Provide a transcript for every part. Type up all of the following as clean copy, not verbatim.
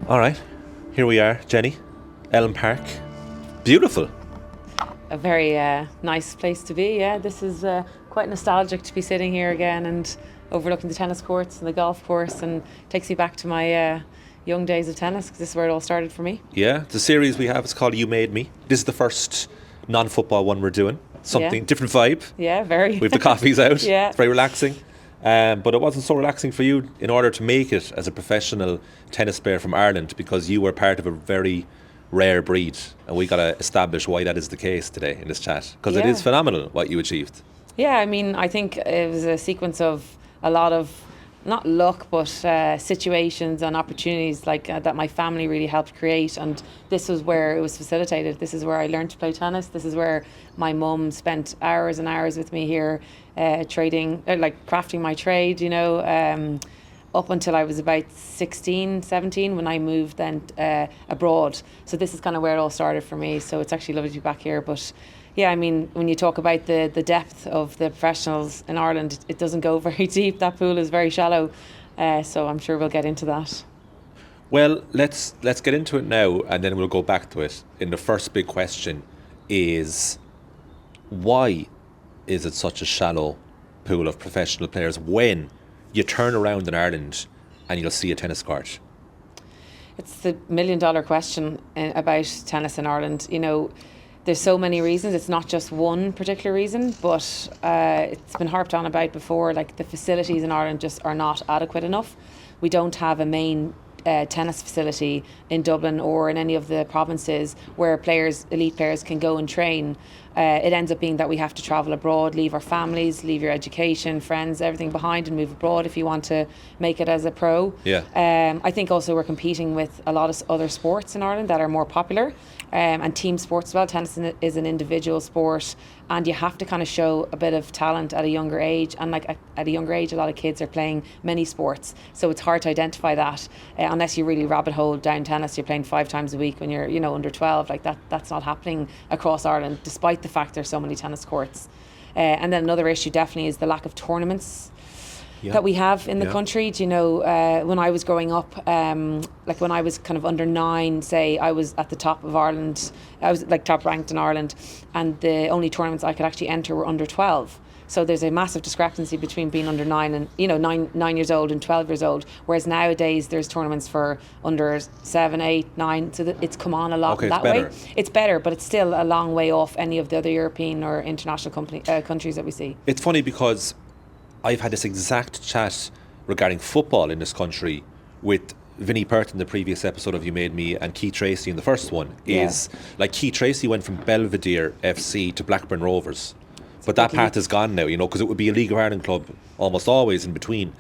All right, here we are, Jenny, Ellen Park. Beautiful. A very nice place to be. Yeah, this is quite nostalgic to be sitting here again and overlooking the tennis courts and the golf course, and takes me back to my young days of tennis, because this is where it all started for me. Yeah, the series we have is called You Made Me. This is the first non-football one we're doing. Something different vibe. Yeah, very. We have the coffees out. Yeah. It's very relaxing. But it wasn't so relaxing for you in order to make it as a professional tennis player from Ireland, because you were part of a very rare breed, and we got to establish why that is the case today in this chat, because it is phenomenal what you achieved. Yeah, I mean, I think it was a sequence of a lot of, not luck, but situations and opportunities like that my family really helped create, and this was where it was facilitated. This is where I learned to play tennis. This is where my mum spent hours and hours with me here, trading, crafting my trade, up until I was about 16, 17, when I moved then abroad. So this is kind of where it all started for me. So it's actually lovely to be back here. But yeah, I mean, when you talk about the depth of the professionals in Ireland, it doesn't go very deep. That pool is very shallow. So I'm sure we'll get into that. Well, let's get into it now, and then we'll go back to it. And the first big question is, why is it such a shallow pool of professional players when you turn around in Ireland and you'll see a tennis court? It's the $1 million question about tennis in Ireland. There's so many reasons. It's not just one particular reason, but it's been harped on about before. Like, the facilities in Ireland just are not adequate enough. We don't have a main tennis facility in Dublin or in any of the provinces where elite players can go and train. It ends up being that we have to travel abroad, leave our families, leave your education, friends, everything behind, and move abroad if you want to make it as a pro. Yeah. I think also we're competing with a lot of other sports in Ireland that are more popular, and team sports as well. Tennis is an individual sport, and you have to kind of show a bit of talent at a younger age. And at a younger age, a lot of kids are playing many sports, so it's hard to identify that unless you really rabbit hole down tennis. You're playing 5 times a week when you're under 12. Like that's not happening across Ireland, despite the fact there's so many tennis courts. And then another issue definitely is the lack of tournaments that we have in the country. When I was growing up, when I was kind of under 9, say, I was at the top of Ireland. I was top ranked in Ireland, and the only tournaments I could actually enter were under 12. So there's a massive discrepancy between being under 9 and 9 years old and 12 years old. Whereas nowadays there's tournaments for under 7, 8, 9. So it's come on a lot that way. It's better, but it's still a long way off any of the other European or international countries that we see. It's funny because I've had this exact chat regarding football in this country with Vinnie Pert in the previous episode of You Made Me, and Keith Tracy in the first one. Keith Tracy went from Belvedere FC to Blackburn Rovers. But that path is gone now, because it would be a League of Ireland club almost always in between.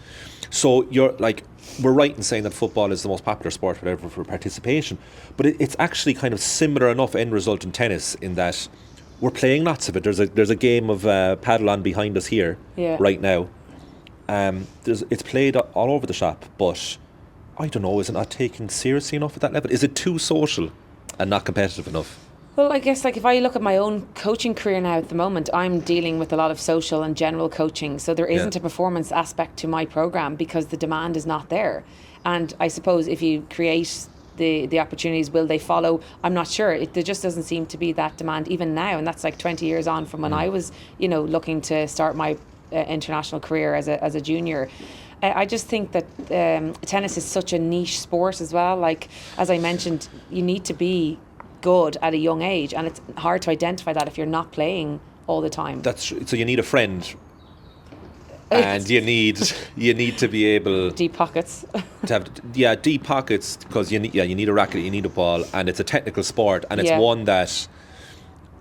So we're right in saying that football is the most popular sport, whatever, for participation. But it's actually kind of similar enough end result in tennis in that we're playing lots of it. There's a game of paddle on behind us here right now. It's played all over the shop, but I don't know, is it not taken seriously enough at that level? Is it too social and not competitive enough? Well, I guess if I look at my own coaching career now at the moment, I'm dealing with a lot of social and general coaching. So there isn't a performance aspect to my program because the demand is not there. And I suppose if you create the opportunities, will they follow? I'm not sure. There just doesn't seem to be that demand even now. And that's 20 years on from when I was, looking to start my international career as a junior. I just think that tennis is such a niche sport as well. As I mentioned, you need to be good at a young age, and it's hard to identify that if you're not playing all the time. That's true. So you need a friend, and you need to be able deep pockets to have deep pockets, because you need a racket, you need a ball, and it's a technical sport, and it's one that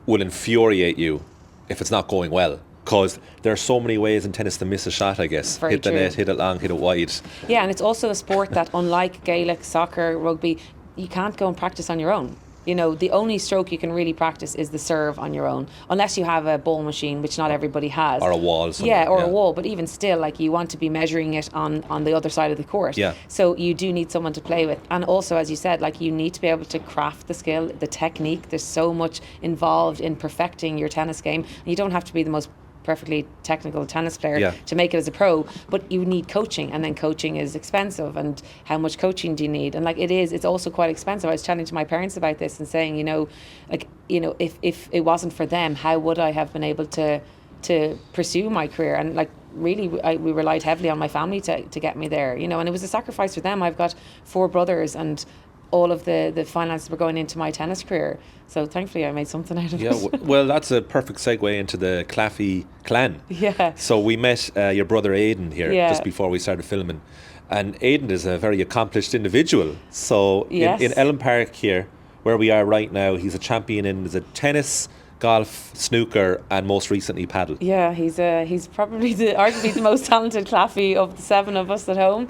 will infuriate you if it's not going well, because there are so many ways in tennis to miss a shot, I guess. Hit the net, hit it long, hit it wide. Yeah, and it's also a sport that, unlike Gaelic, soccer, rugby, you can't go and practice on your own. The only stroke you can really practice is the serve on your own, unless you have a ball machine, which not everybody has. Or a wall. A wall. But even still, you want to be measuring it on the other side of the court. Yeah. So you do need someone to play with. And also, as you said, you need to be able to craft the skill, the technique. There's so much involved in perfecting your tennis game. And you don't have to be the most perfectly technical tennis player Yeah. to make it as a pro, but you need coaching, and then coaching is expensive, and how much coaching do you need? And like it's also quite expensive. I was chatting to my parents about this and saying, if it wasn't for them, how would I have been able to pursue my career? And like really we relied heavily on my family to get me there, and it was a sacrifice for them. I've got 4 brothers, and all of the finances were going into my tennis career, so thankfully I made something out of it. Well, that's a perfect segue into the Claffey clan. Yeah. So we met your brother Aidan here just before we started filming, and Aidan is a very accomplished individual. So Yes. in Ellen Park here, where we are right now, he's a champion in tennis, golf, snooker, and most recently paddle. Yeah, he's probably arguably the most talented Claffey of the 7 of us at home.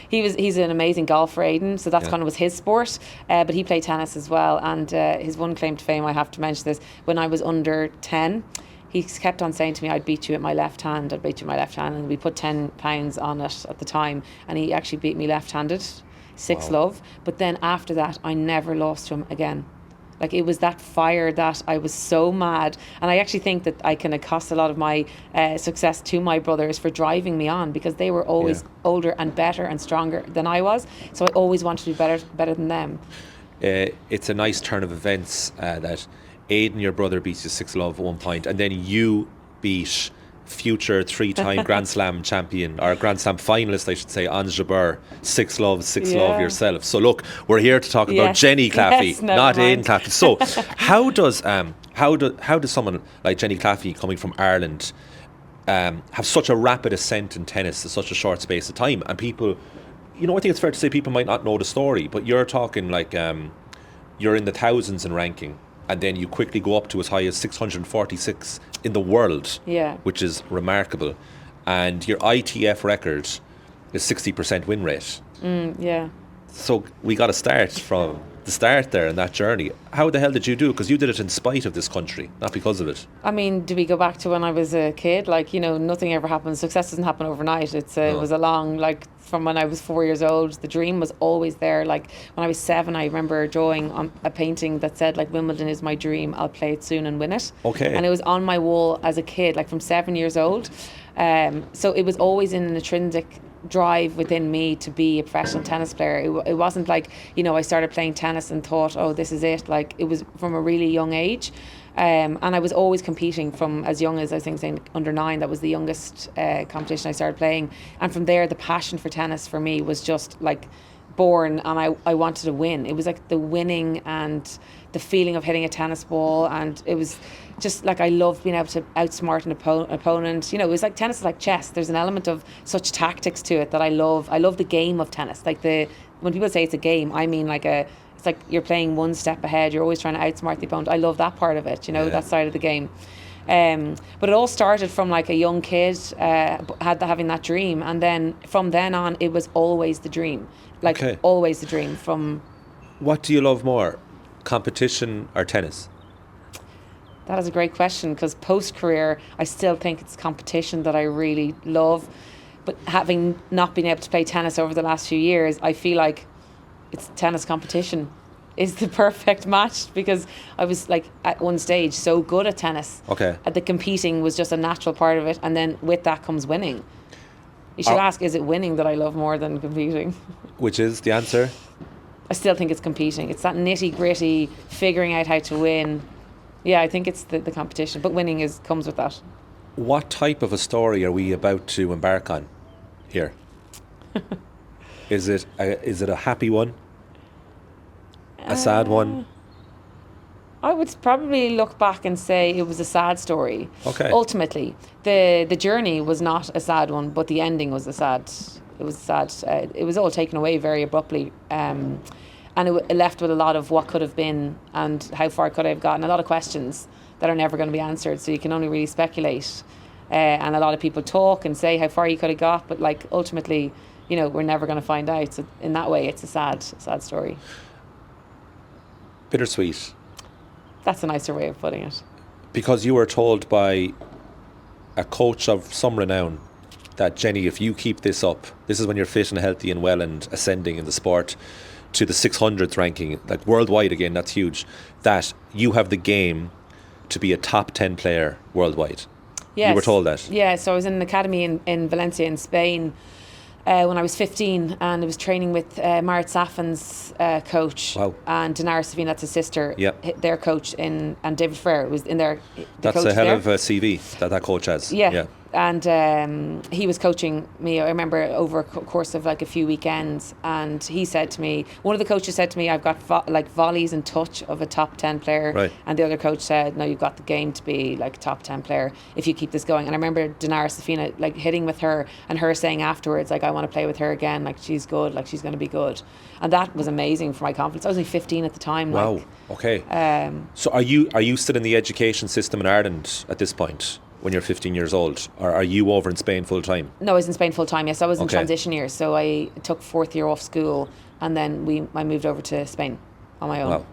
He's an amazing golfer, Aidan, so that's kind of was his sport. But he played tennis as well, and his one claim to fame, I have to mention this, when I was under 10, he kept on saying to me, I'd beat you with my left hand, and we put £10 on it at the time, and he actually beat me left-handed, 6-love. But then after that, I never lost to him again. Like, it was that fire that I was so mad. And I actually think that I can accost a lot of my success to my brothers for driving me on, because they were always older and better and stronger than I was. So I always wanted to be better than them. It's a nice turn of events that Aidan, your brother, beats you 6-love at one point, and then you beat future 3-time Grand Slam champion, or Grand Slam finalist, I should say, Ons Jabeur, 6-love yourself. So look, we're here to talk about Jenny Claffey, not Aidan Claffey. So how does someone like Jenny Claffey, coming from Ireland, have such a rapid ascent in tennis in such a short space of time? And people, I think it's fair to say people might not know the story, but you're talking like you're in the thousands in ranking, and then you quickly go up to as high as 646 in the world, which is remarkable. And your ITF record is 60% win rate. So we got to start from the start there in that journey. How the hell did you do it? Because you did it in spite of this country, not because of it. I mean, do we go back to when I was a kid? Like, nothing ever happens. Success doesn't happen overnight. It was a long, from when I was 4 years old, the dream was always there. Like, when I was 7, I remember drawing on a painting that said, like, Wimbledon is my dream, I'll play it soon and win it. Okay. And it was on my wall as a kid, like from 7 years old. So it was always in an intrinsic drive within me to be a professional tennis player. It wasn't like, I started playing tennis and thought, oh, this is it. Like, it was from a really young age. And I was always competing from as young as, I think, saying under 9. That was the youngest competition I started playing. And from there, the passion for tennis for me was just like born, and I wanted to win. It was like the winning and the feeling of hitting a tennis ball, and it was just like I loved being able to outsmart an opponent. It was like tennis is like chess. There's an element of such tactics to it that I love. I love the game of tennis. Like when people say it's a game, I mean it's like you're playing one step ahead. You're always trying to outsmart the opponent. I love that part of it, that side of the game. But it all started from like a young kid, having that dream, and then from then on, it was always the dream. Always the dream. What do you love more, competition or tennis? That is a great question, because post-career, I still think it's competition that I really love. But having not been able to play tennis over the last few years, I feel like it's tennis competition is the perfect match, because I was like at one stage so good at tennis. Okay. The competing was just a natural part of it, and then with that comes winning. You should ask, is it winning that I love more than competing? Which is the answer? I still think it's competing. It's that nitty-gritty, figuring out how to win. Yeah, I think it's the competition, but winning comes with that. What type of a story are we about to embark on here? Is it a happy one? A sad one? I would probably look back and say it was a sad story. Okay. Ultimately, the journey was not a sad one, but the ending was sad. It was sad. It was all taken away very abruptly, and it left with a lot of what could have been and how far could I have gotten. A lot of questions that are never going to be answered. So you can only really speculate. And a lot of people talk and say how far you could have got, but like ultimately, we're never going to find out. So in that way, it's a sad story. Bittersweet. That's a nicer way of putting it. Because you were told by a coach of some renown that, Jenny, if you keep this up, this is when you're fit and healthy and well and ascending in the sport to the 600th ranking, like worldwide again, that's huge, that you have the game to be a top 10 player worldwide. Yes. You were told that? Yeah, so I was in an academy in Valencia in Spain when I was 15, and I was training with Marit Safin's coach. Wow. And Dinara Safin, that's his sister, their coach, and David Frere was in there. That's a hell of a CV that coach has. Yeah. And he was coaching me, I remember, over a course of like a few weekends, and he said to me, one of the coaches said to me, I've got volleys and touch of a top 10 player, right. And the other coach said, no, you've got the game to be like a top 10 player if you keep this going. And I remember Dinara Safina like hitting with her, and her saying afterwards, like, I want to play with her again, like she's good, like she's going to be good. And that was amazing for my confidence. I was only 15 at the time. Wow. Like, okay. So are you still in the education system in Ireland at this point when you're 15 years old, or are you over in Spain full time? No, I was in Spain full time. Yes, I was in transition years, so I took 4th year off school, and then I moved over to Spain on my own. Wow.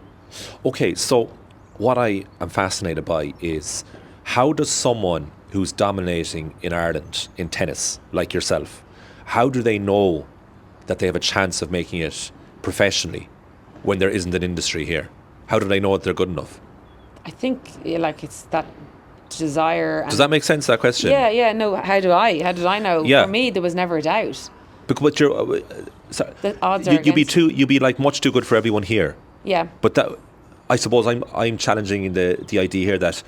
Okay, so what I am fascinated by is, how does someone who's dominating in Ireland in tennis, like yourself, how do they know that they have a chance of making it professionally when there isn't an industry here? How do they know that they're good enough? I think like it's that desire. Does that make sense, that question? Yeah. No, how did I know? Yeah. For me, there was never a doubt. Because you're, the odds are you'd be like much too good for everyone here. Yeah. But that, I suppose I'm challenging in the idea here that,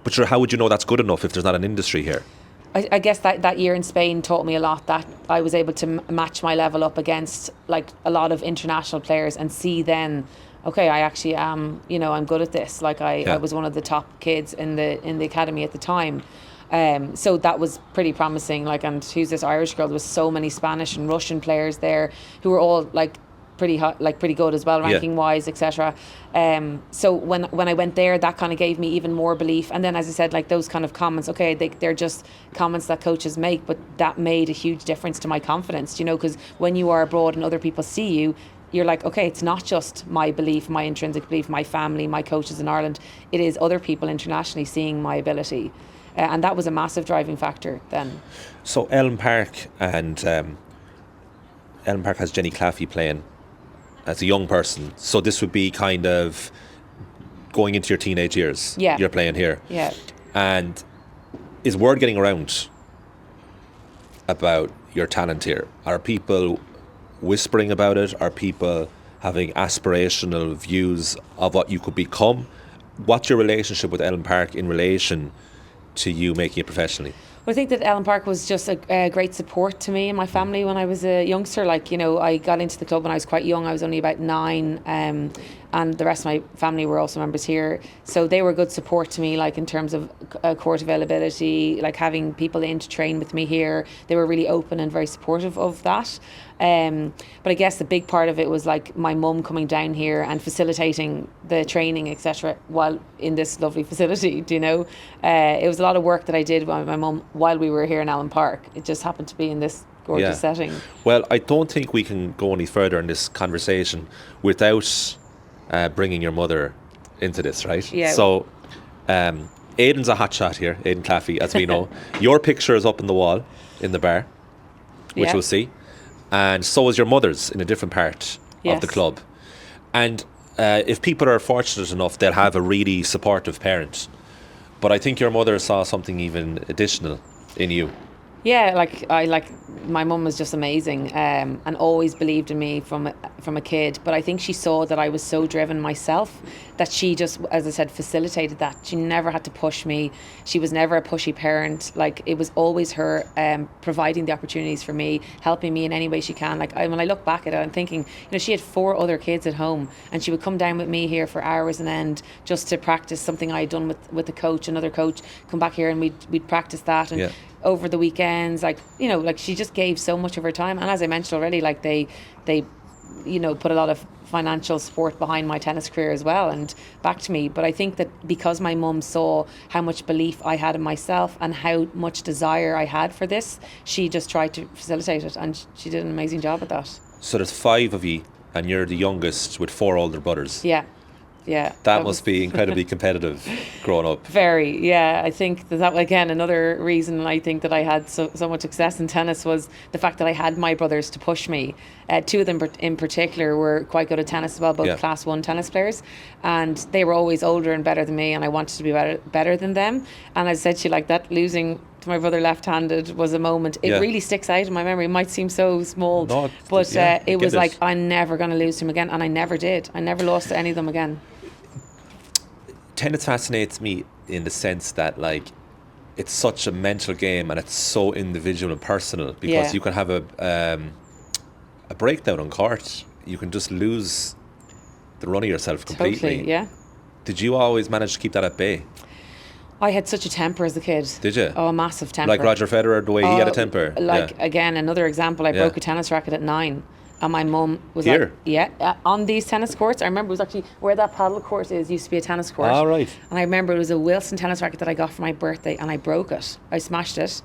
but sure, how would you know that's good enough if there's not an industry here? I guess that year in Spain taught me a lot, that I was able to match my level up against like a lot of international players and see then, okay, I actually am, I'm good at this. Like I was one of the top kids in the academy at the time. So that was pretty promising. Like, and who's this Irish girl? There was so many Spanish and Russian players there who were all like pretty hot, like pretty good as well, ranking wise, etc. So when I went there, that kind of gave me even more belief. And then, as I said, like those kind of comments, okay, they're just comments that coaches make, but that made a huge difference to my confidence, because when you are abroad and other people see you, you're like, okay, it's not just my belief, my intrinsic belief, my family, my coaches in Ireland. It is other people internationally seeing my ability. And that was a massive driving factor then. So Elm Park has Jenny Claffey playing as a young person. So this would be kind of going into your teenage years. Yeah. You're playing here. Yeah. And is word getting around about your talent here? Are people whispering about it? Are people having aspirational views of what you could become? What's your relationship with Elm Park in relation to you making it professionally? Well, I think that Elm Park was just a great support to me and my family when I was a youngster. Like, I got into the club when I was quite young. I was only about 9, and the rest of my family were also members here. So they were good support to me, like in terms of court availability, like having people in to train with me here. They were really open and very supportive of that. But I guess the big part of it was like my mum coming down here and facilitating the training, etc., while in this lovely facility. It was a lot of work that I did with my mum while we were here in Allen Park. It just happened to be in this gorgeous setting. Well, I don't think we can go any further in this conversation without bringing your mother into this, right? Yeah. So Aidan's a hot shot here, Aidan Claffey, as we know. Your picture is up in the wall in the bar, which we'll see. And so is your mother's in a different part of the club. And if people are fortunate enough, they'll have a really supportive parent. But I think your mother saw something even additional in you. Yeah, my mum was just amazing, and always believed in me from a kid. But I think she saw that I was so driven myself that she just, as I said, facilitated that. She never had to push me. She was never a pushy parent. Like, it was always her providing the opportunities for me, helping me in any way she can. Like, when I look back at it, I'm thinking, she had 4 other kids at home, and she would come down with me here for hours on end just to practice something I had done with the coach, another coach, come back here and we'd practice that. And over the weekends, she just gave so much of her time. And as I mentioned already, like they put a lot of financial support behind my tennis career as well and backed me. But I think that because my mum saw how much belief I had in myself and how much desire I had for this, she just tried to facilitate it, and she did an amazing job at that. So there's 5 of you, and you're the youngest with 4 older brothers. Yeah. Yeah. That must be incredibly competitive growing up. Very, yeah. I think that again, another reason I think that I had so much success in tennis was the fact that I had my brothers to push me. Two of them in particular were quite good at tennis as well, both class 1 tennis players, and they were always older and better than me, and I wanted to be better than them. And I said to you, like, that losing to my brother left-handed was a moment. It really sticks out in my memory. It might seem so small, but it was like, I'm never going to lose to him again, and I never did. I never lost to any of them again. Tennis fascinates me in the sense that, like, it's such a mental game and it's so individual and personal, because you can have a breakdown on court. You can just lose the run of yourself completely. Totally, yeah. Did you always manage to keep that at bay? I had such a temper as a kid. Did you? Oh, a massive temper. Like Roger Federer, the way he had a temper? Again, another example, I broke a tennis racket at 9. And my mum was Here? on these tennis courts. I remember it was actually where that paddle court is, used to be a tennis court. All right. And I remember it was a Wilson tennis racket that I got for my birthday, and I broke it. I smashed it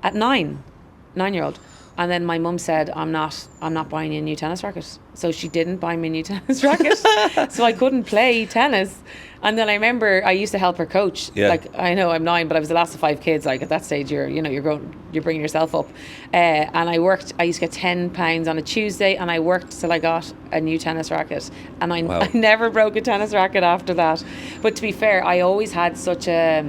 at 9-year-old. And then my mum said, I'm not buying you a new tennis racket. So she didn't buy me a new tennis racket. So I couldn't play tennis. And then I remember I used to help her coach. Yeah. Like, I know I'm 9, but I was the last of 5 kids. Like, at that stage, you're bringing yourself up. And I used to get £10 on a Tuesday, and I worked till I got a new tennis racket. And I never broke a tennis racket after that. But to be fair, I always had such a...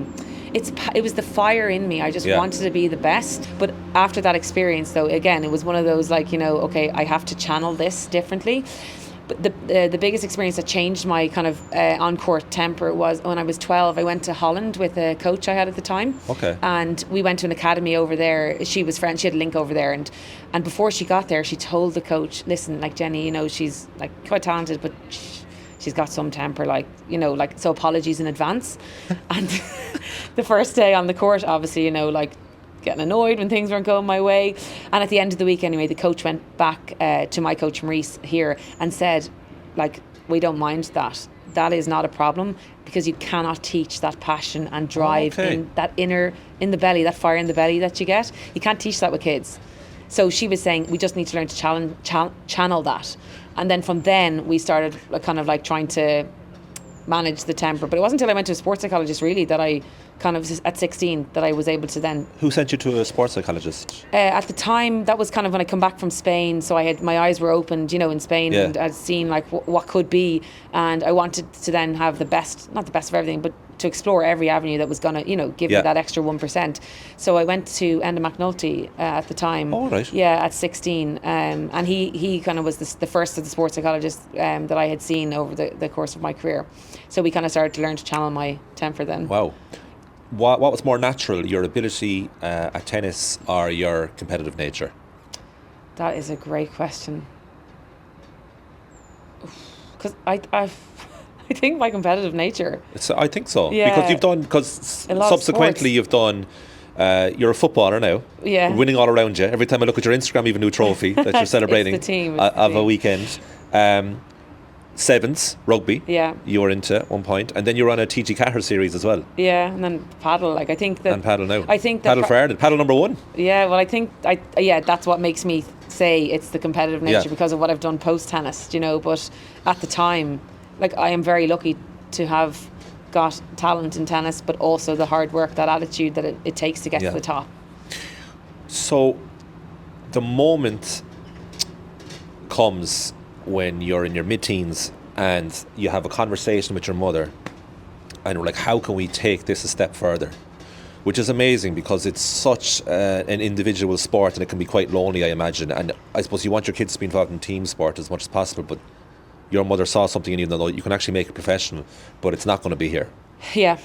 It was the fire in me. I just wanted to be the best. But after that experience, though, again, it was one of those, like, okay, I have to channel this differently. But the biggest experience that changed my kind of on-court temper was when I was 12. I went to Holland with a coach I had at the time. Okay. And we went to an academy over there. She was friends. She had a link over there. And before she got there, she told the coach, listen, like, Jenny, she's, like, quite talented, but she's got some temper, like, so apologies in advance. And the first day on the court, obviously, like, getting annoyed when things weren't going my way. And at the end of the week, anyway, the coach went back to my coach Maurice here and said, like, we don't mind that. That is not a problem, because you cannot teach that passion and drive in that in the belly, that fire in the belly that you get. You can't teach that with kids. So she was saying, we just need to learn to channel that. And then from then, we started kind of like trying to manage the temper. But it wasn't until I went to a sports psychologist, really, that I kind of, at 16, that I was able to then... Who sent you to a sports psychologist? At the time, that was kind of when I come back from Spain. So my eyes were opened, in Spain, and I'd seen like what could be. And I wanted to then have not the best of everything, but to explore every avenue that was going to, give me that extra 1%. So I went to Enda McNulty at the time. Oh, right. Yeah, at 16. And he kind of was the first of the sports psychologists that I had seen over the course of my career. So we kind of started to learn to channel my temper then. Wow. What was more natural, your ability at tennis or your competitive nature? That is a great question. Because I think my competitive nature. I think so. Yeah. Because subsequently you've done, you're a footballer now. Yeah. Winning all around you. Every time I look at your Instagram, you have a new trophy that you're celebrating it's the team, of a weekend. Sevens, rugby. Yeah. You were into at one point. And then you were on a TG Catter series as well. Yeah, and then paddle. Like, I think that... And paddle now. I think that... Paddle for Ireland. Paddle number 1. Yeah, well, I think... that's what makes me say it's the competitive nature because of what I've done post-tennis, But at the time, like, I am very lucky to have got talent in tennis, but also the hard work, that attitude that it takes to get to the top. So, the moment comes when you're in your mid-teens and you have a conversation with your mother and you're like, how can we take this a step further? Which is amazing, because it's such an individual sport, and it can be quite lonely, I imagine. And I suppose you want your kids to be involved in team sport as much as possible, but your mother saw something in you that you can actually make it professional, but it's not going to be here. Yeah.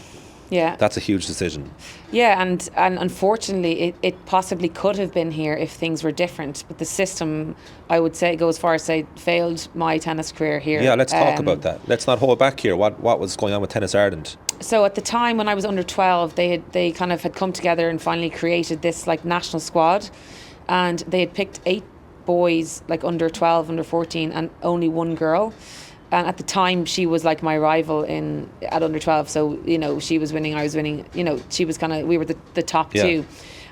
That's a huge decision. Yeah, and unfortunately, it possibly could have been here if things were different. But the system, I would say, go as far as say, failed my tennis career here. Yeah, let's talk about that. Let's not hold back here. What was going on with Tennis Ireland? So at the time when I was under 12, they kind of had come together and finally created this like national squad, and they had picked 8 boys, like under 12, under 14, and only 1 girl. And at the time, she was like my rival at under 12. So, she was winning, I was winning. She was we were the top 2.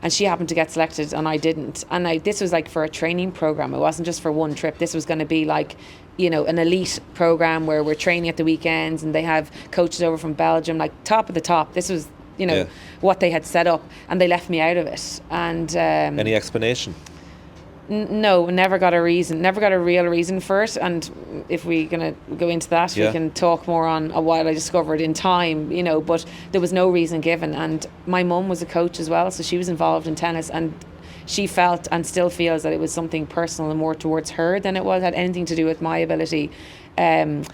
And she happened to get selected and I didn't. And this was like for a training program. It wasn't just for one trip. This was going to be like an elite program where we're training at the weekends, and they have coaches over from Belgium, like top of the top. This was, what they had set up, and they left me out of it. And any explanation? No, never got a real reason for it. And if we're going to go into that, we can talk more on what I discovered in time, but there was no reason given. And my mum was a coach as well, so she was involved in tennis, and she felt and still feels that it was something personal and more towards her than it had anything to do with my ability. And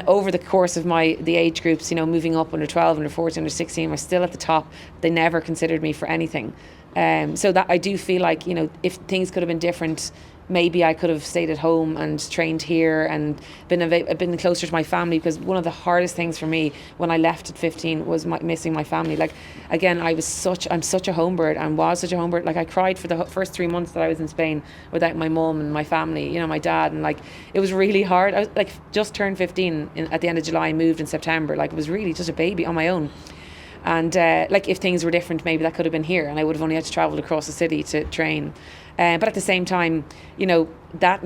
over the course of the age groups, moving up under 12, under 14, under 16, we're still at the top. They never considered me for anything. So that I do feel like, if things could have been different, maybe I could have stayed at home and trained here and been closer to my family, because one of the hardest things for me when I left at 15 was missing my family. Like, again, I'm such a home bird, and was such a home bird. Like, I cried for the first 3 months that I was in Spain without my mum and my family, my dad, and like, it was really hard. I was like, just turned 15 at the end of July, moved in September. Like, it was really just a baby on my own. And like, if things were different, maybe that could have been here, and I would have only had to travel across the city to train. But at the same time, that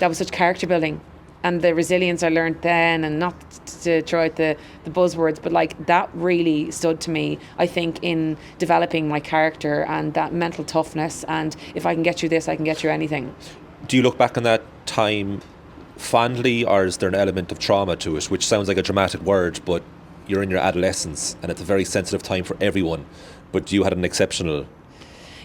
was such character building, and the resilience I learned then, and not to throw out the buzzwords, but like, that really stood to me, I think, in developing my character and that mental toughness. And if I can get through this, I can get through anything. Do you look back on that time fondly, or is there an element of trauma to it, which sounds like a dramatic word, but you're in your adolescence and it's a very sensitive time for everyone, but you had an exceptional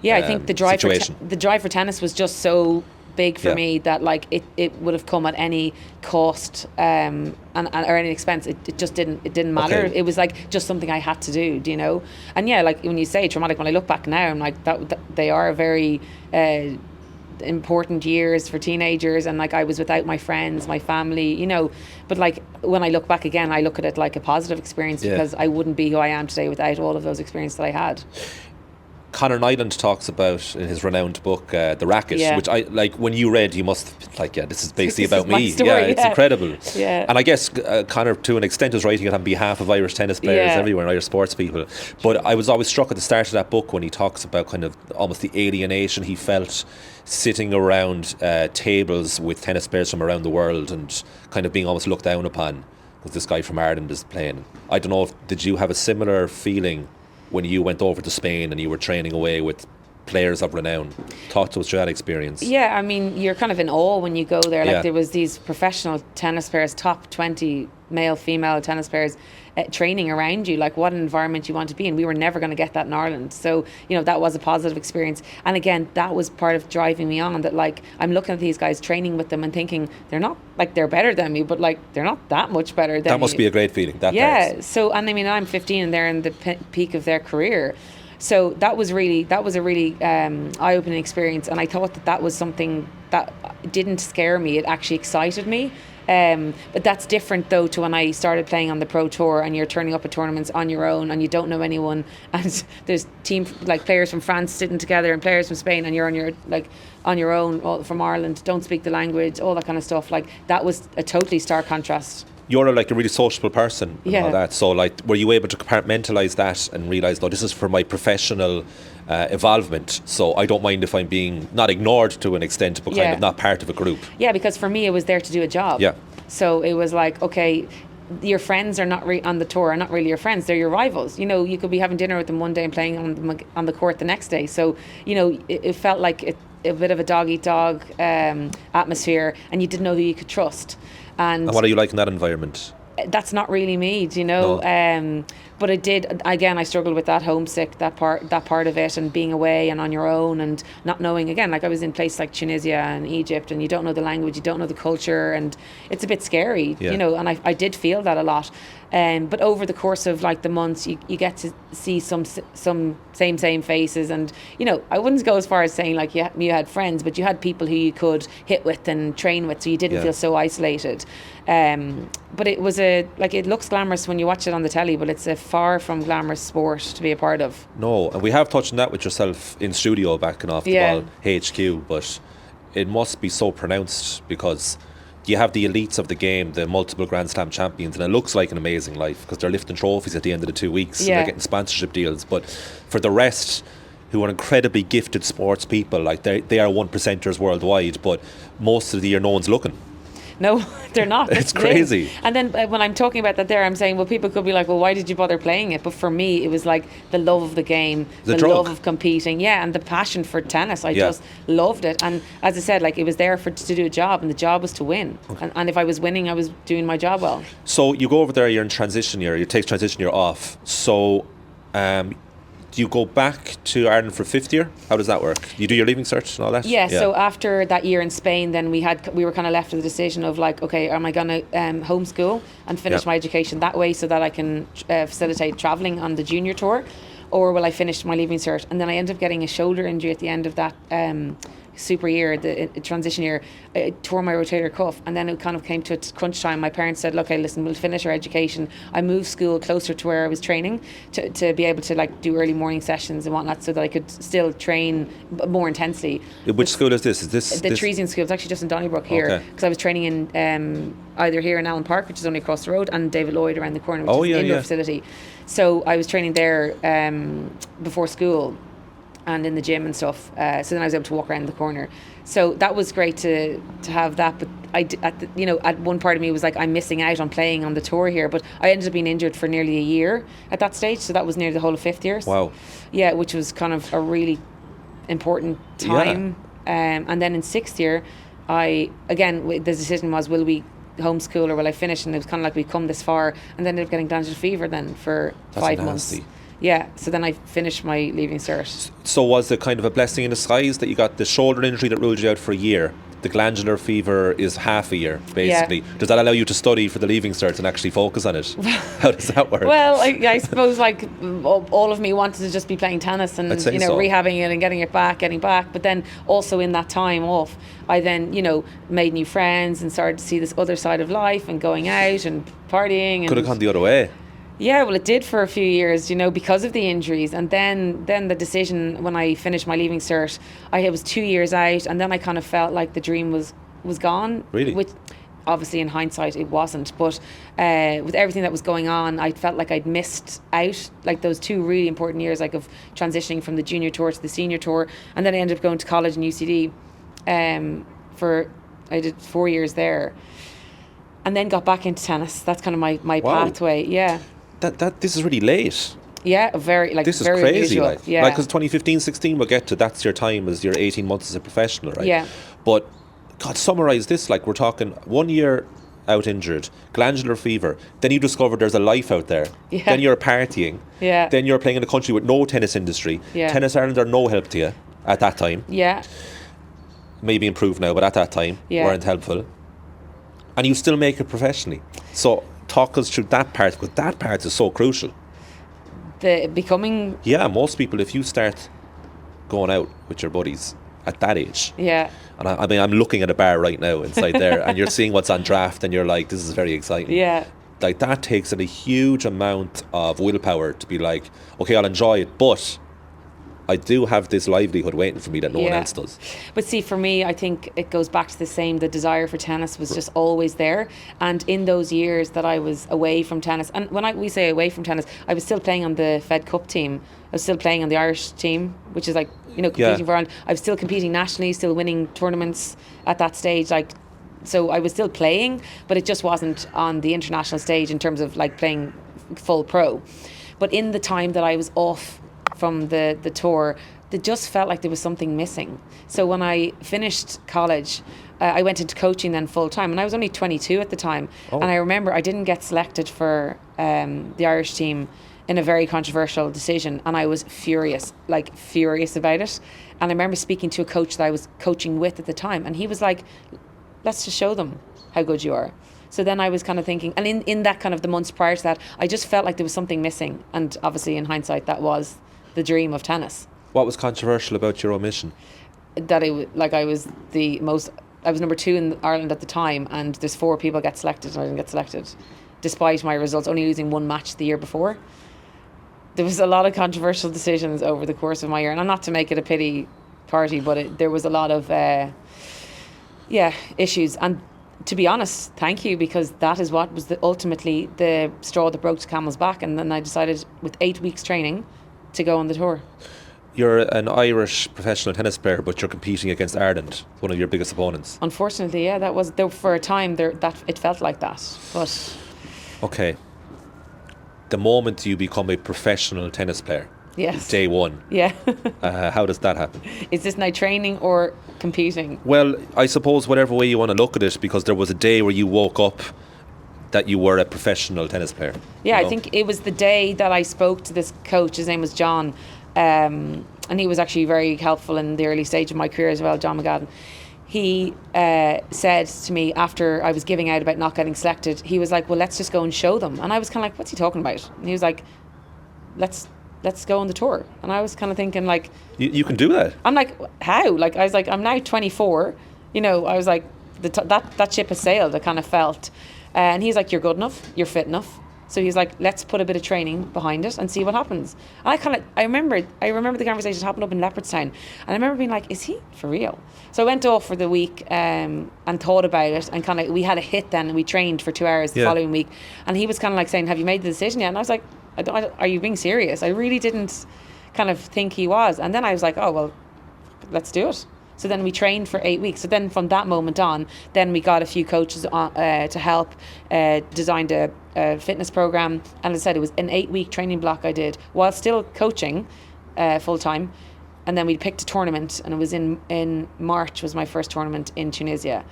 I think the drive situation. For tennis was just so big for me that like it would have come at any cost or any expense. It just didn't matter. Okay. It was like just something I had to do, and like when you say traumatic, when I look back now, I'm like, that they are very important years for teenagers, and like, I was without my friends, my family, but like, when I look back again, I look at it like a positive experience, because I wouldn't be who I am today without all of those experiences that I had. Connor Nyland talks about in his renowned book The Racket, which I like. When you read, you must have like, this is basically about me. Story, it's incredible. And I guess Connor, to an extent, is writing it on behalf of Irish tennis players everywhere, and Irish sports people. But I was always struck at the start of that book when he talks about kind of almost the alienation he felt sitting around tables with tennis players from around the world, and kind of being almost looked down upon because this guy from Ireland is playing. I don't know, did you have a similar feeling when you went over to Spain and you were training away with players of renown? Talk to us through that experience. I mean, you're kind of in awe when you go there. Like, there was these professional tennis players, top 20 male, female tennis players training around you. Like, what an environment you want to be in. We were never going to get that in Ireland. So, that was a positive experience. And again, that was part of driving me on, that like, I'm looking at these guys, training with them and thinking, they're not, like, they're better than me, but like, they're not that much better than me. That must be a great feeling. Part. So, and I mean, I'm 15 and they're in the peak of their career. So that was a really eye-opening experience, and I thought that was something that didn't scare me. It actually excited me. But that's different though to when I started playing on the pro tour, and you're turning up at tournaments on your own and you don't know anyone, and there's players from France sitting together and players from Spain, and you're on your own from Ireland, don't speak the language, all that kind of stuff. Like, that was a totally stark contrast. You're like a really sociable person and all that. So like, were you able to compartmentalise that and realise, this is for my professional involvement, so I don't mind if I'm being not ignored to an extent, but kind of not part of a group? Yeah, because for me it was there to do a job. Yeah. So it was like, okay, your friends are not on the tour are not really your friends, they're your rivals. You could be having dinner with them one day and playing on the court the next day. So it felt like a bit of a dog-eat-dog atmosphere, and you didn't know who you could trust. And what are you like in that environment? That's not really me, No. But it did. Again, I struggled with that homesick, that part of it, and being away and on your own and not knowing. Again, like, I was in places like Tunisia and Egypt, and you don't know the language, you don't know the culture, and it's a bit scary, And I did feel that a lot. But over the course of like the months, you get to see some same faces, and I wouldn't go as far as saying like you had friends, but you had people who you could hit with and train with, so you didn't feel so isolated. But it was it looks glamorous when you watch it on the telly, but it's a far from glamorous sport to be a part of. No, and we have touched on that with yourself in studio back in Off the Ball HQ, but it must be so pronounced because you have the elites of the game, the multiple Grand Slam champions, and it looks like an amazing life because they're lifting trophies at the end of the 2 weeks and they're getting sponsorship deals. But for the rest, who are incredibly gifted sports people, like they are 1%ers worldwide, but most of the year no one's looking. No, they're not. It's crazy. And then when I'm talking about that there, I'm saying, well, people could be like, well, why did you bother playing it? But for me, it was like the love of the game, the love of competing, and the passion for tennis. I just loved it. And as I said, like, it was there to do a job, and the job was to win. Okay. And if I was winning, I was doing my job well. So you go over there, you're in transition year, you take transition year off. So do you go back to Ireland for fifth year? How does that work? You do your leaving cert and all that? Yeah, so after that year in Spain, then we were kind of left with the decision of like, okay, am I going to homeschool and finish my education that way so that I can facilitate travelling on the junior tour, or will I finish my leaving cert? And then I ended up getting a shoulder injury at the end of that super year, the transition year. It tore my rotator cuff, and then it kind of came to crunch time. My parents said, "Look, hey, listen, we'll finish our education." I moved school closer to where I was training to be able to like do early morning sessions and whatnot, so that I could still train more intensely. Which school is this? Is this the Tresian School? It's actually just in Donnybrook here, because I was training in either here in Allen Park, which is only across the road, and David Lloyd around the corner, which is an indoor facility. So I was training there before school and in the gym and stuff. So then I was able to walk around the corner. So that was great to have that. But at one part of me was like, I'm missing out on playing on the tour here. But I ended up being injured for nearly a year at that stage. So that was near the whole of fifth years. Wow. Yeah, which was kind of a really important time. Yeah. And then in sixth year, the decision was, will we homeschool or will I finish? And it was kind of like, we've come this far. And then ended up getting glandular fever then for 5 months. Yeah, so then I finished my leaving cert. So was it kind of a blessing in disguise that you got the shoulder injury that ruled you out for a year? The glandular fever is half a year, basically. Yeah. Does that allow you to study for the leaving cert and actually focus on it? How does that work? Well, I suppose like all of me wanted to just be playing tennis and rehabbing it and getting back. But then also in that time off, I then made new friends and started to see this other side of life and going out and partying. Could have gone the other way. Yeah, well, it did for a few years, because of the injuries. And then the decision when I finished my leaving cert, I was 2 years out, and then I kind of felt like the dream was gone. Really? Which, obviously, in hindsight, it wasn't. But with everything that was going on, I felt like I'd missed out, like those 2 really important years, like of transitioning from the junior tour to the senior tour. And then I ended up going to college in UCD. I did 4 years there, and then got back into tennis. That's kind of my pathway. Yeah. This is really late. Yeah, this is very crazy. unusual. Like, because 2015-16 we'll get to, that's your time as your 18 months as a professional, right? Yeah. But God, summarise this. Like, we're talking 1 year out injured, glandular fever. Then you discover there's a life out there. Yeah. Then you're partying. Yeah. Then you're playing in a country with no tennis industry. Yeah. Tennis Ireland are no help to you at that time. Yeah. Maybe improved now, but at that time weren't helpful. And you still make it professionally. So talk us through that part, because that part is so crucial. The becoming... Yeah, most people, if you start going out with your buddies at that age... Yeah. And I'm looking at a bar right now inside there, and you're seeing what's on draft, and you're like, this is very exciting. Yeah. Like, that takes a huge amount of willpower to be like, okay, I'll enjoy it, but I do have this livelihood waiting for me that no one else does. But see, for me, I think it goes back to the same. The desire for tennis was just always there. And in those years that I was away from tennis, and when we say away from tennis, I was still playing on the Fed Cup team. I was still playing on the Irish team, which is like, competing for Ireland. I was still competing nationally, still winning tournaments at that stage. So I was still playing, but it just wasn't on the international stage in terms of like playing full pro. But in the time that I was off from the tour, it just felt like there was something missing. So when I finished college, I went into coaching then full time, and I was only 22 at the time. And I remember I didn't get selected for the Irish team in a very controversial decision, and I was furious about it. And I remember speaking to a coach that I was coaching with at the time, and he was like, let's just show them how good you are. So then I was kind of thinking, and in that kind of the months prior to that, I just felt like there was something missing. And obviously in hindsight, that was the dream of tennis. What was controversial about your omission? That I was number 2 in Ireland at the time, and there's 4 people get selected, and I didn't get selected, despite my results only losing 1 match the year before. There was a lot of controversial decisions over the course of my year, and not to make it a pity party, but there was a lot of issues. And to be honest, thank you, because that is what was ultimately the straw that broke the camel's back. And then I decided with 8 weeks training to go on the tour. you're an Irish professional tennis player, but you're competing against Ireland, one of your biggest opponents. Unfortunately, yeah, that was though for a time there that it felt like that. But Okay. The moment you become a professional tennis player, yes, day one, yeah. how does that happen? Is this now training or competing? Well, I suppose whatever way you want to look at it, because there was a day where you woke up that you were a professional tennis player. Yeah, you know? I think it was the day that I spoke to this coach. His name was John, and he was actually very helpful in the early stage of my career as well, John McGadden. He said to me after I was giving out about not getting selected, he was like, well, let's just go and show them. And I was kind of like, what's he talking about? And he was like, let's go on the tour. And I was kind of thinking like... You can do that? I'm like, how? Like, I was like, I'm now 24. You know, I was like, that ship has sailed, I kind of felt. And he's like, you're good enough, you're fit enough. So he's like, let's put a bit of training behind it and see what happens. And I remember the conversation happened up in Leopardstown, and I remember being like, is he for real? So I went off for the week and thought about it, and we had a hit then, and we trained for 2 hours the following week. And he was kind of like saying, have you made the decision yet? And I was like, are you being serious? I really didn't kind of think he was. And then I was like, oh, well, let's do it. So then we trained for 8 weeks. So then from that moment on, then we got a few coaches to help, designed a fitness program. And as I said, it was an 8-week training block I did while still coaching full time. And then we picked a tournament, and it was in March was my first tournament in Tunisia.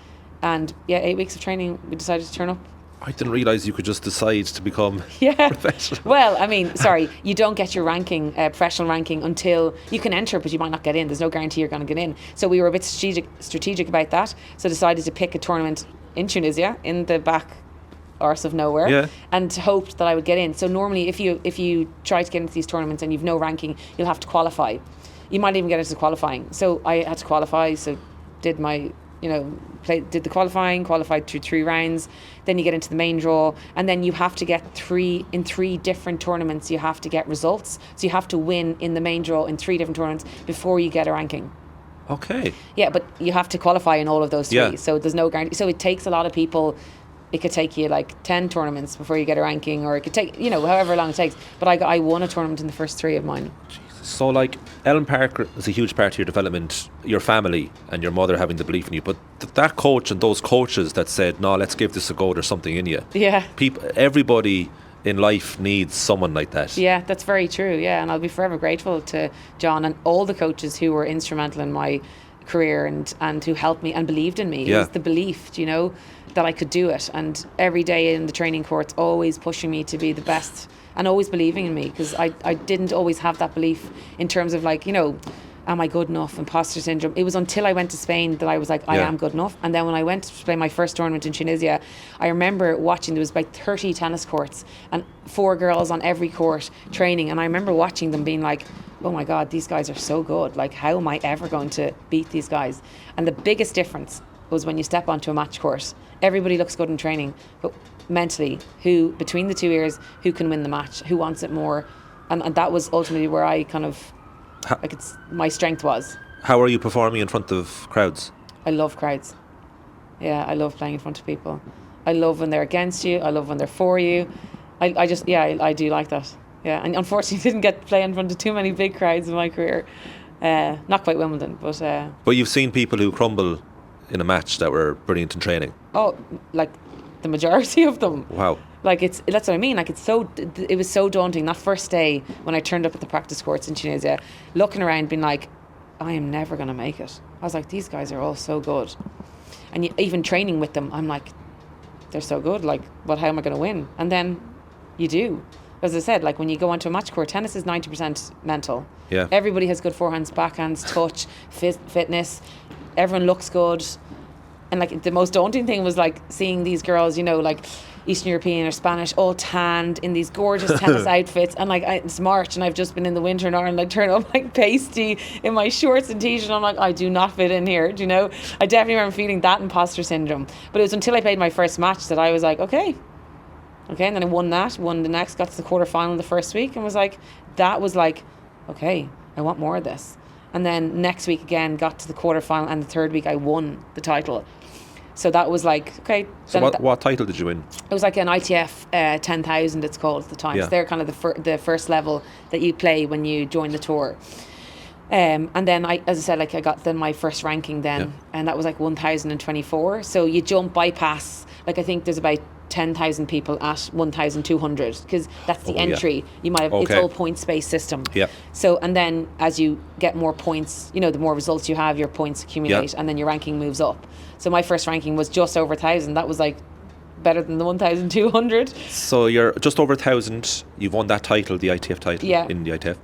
And yeah, 8 weeks of training, we decided to turn up. I didn't realise you could just decide to become professional. Well, I mean, sorry, you don't get your ranking, professional ranking, until you can enter, but you might not get in. There's no guarantee you're going to get in. So we were a bit strategic about that. So decided to pick a tournament in Tunisia, in the back arse of nowhere, and hoped that I would get in. So normally, if you try to get into these tournaments and you've no ranking, you'll have to qualify. You might even get into qualifying. So I had to qualify. So did my did the qualified through 3 rounds. Then you get into the main draw, and then you have to get in 3 different tournaments. You have to get results, so you have to win in the main draw in 3 different tournaments before you get a ranking. Okay. Yeah, but you have to qualify in all of those 3. Yeah. So there's no guarantee. So it takes a lot of people. It could take you like 10 tournaments before you get a ranking, or it could take however long it takes. But I won a tournament in the first 3 of mine. So, like, Ellen Parker is a huge part of your development, your family and your mother having the belief in you. But that coach and those coaches that said, no, let's give this a go, there's something in you. Yeah. Everybody in life needs someone like that. Yeah, that's very true. Yeah, and I'll be forever grateful to John and all the coaches who were instrumental in my career and who helped me and believed in me. It was the belief, that I could do it. And every day in the training courts, always pushing me to be the best. And always believing in me, because I didn't always have that belief in terms of like, am I good enough? Imposter syndrome. It was until I went to Spain that I was like, I am good enough. And then when I went to play my first tournament in Tunisia, I remember watching, there was about 30 tennis courts and 4 girls on every court training. And I remember watching them being like, oh my God, these guys are so good. Like, how am I ever going to beat these guys? And the biggest difference was when you step onto a match course. Everybody looks good in training, but mentally, who between the 2 ears, who can win the match, who wants it more, and that was ultimately where I kind of my strength was. How are you performing in front of crowds? I love crowds. Yeah, I love playing in front of people. I love when they're against you. I love when they're for you. I do like that. Yeah, and unfortunately didn't get to play in front of too many big crowds in my career. Not quite Wimbledon, but you've seen people who crumble in a match that were brilliant in training. Oh, like the majority of them. Wow. Like that's what I mean. Like it was so daunting that first day when I turned up at the practice courts in Tunisia, looking around, being like, I am never going to make it. I was like, these guys are all so good, and even training with them, I'm like, they're so good. Like, how am I going to win? And then you do. As I said, like when you go onto a match court, tennis is 90% mental. Yeah. Everybody has good forehands, backhands, touch, fitness. Everyone looks good. And like the most daunting thing was like seeing these girls, like Eastern European or Spanish, all tanned in these gorgeous tennis outfits. And like it's March and I've just been in the winter in Ireland. I turn up like pasty in my shorts and t-shirt. I'm like, I do not fit in here. Do you know? I definitely remember feeling that imposter syndrome. But it was until I played my first match that I was like, okay. And then I won the next, got to the quarterfinal the first week, and was like, that was like, okay, I want more of this. And then next week again, got to the quarterfinal, and the third week I won the title. So that was like, okay. So what title did you win? It was like an ITF 10,000 it's called at the time. Yeah. So they're kind of the first level that you play when you join the tour. And then as I said, like I got then my first ranking then, and that was like 1,024. So you bypass, like I think there's about 10,000 people at 1,200 because that's the entry. Yeah. You might have it's all points based system. Yeah. So and then as you get more points, the more results you have, your points accumulate, and then your ranking moves up. So my first ranking was just over 1,000. That was like better than the 1,200. So you're just over 1,000. You've won that title, the ITF title in the ITF.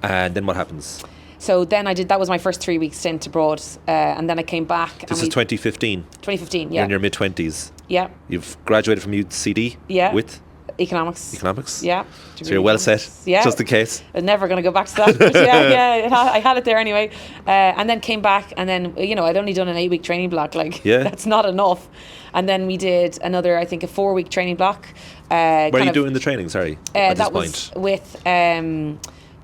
And then what happens? So then that was my first 3-week stint abroad, and then I came back. This is 2015. 2015, yeah. You're in your mid-20s. Yeah. You've graduated from UCD with? Economics. Yeah. So you're well set, just in case. I'm never going to go back to that. But I had it there anyway. And then came back, and then, I'd only done an 8-week training block. That's not enough. And then we did another, I think, a 4-week training block. Where are you doing the training, sorry, at this point? Was with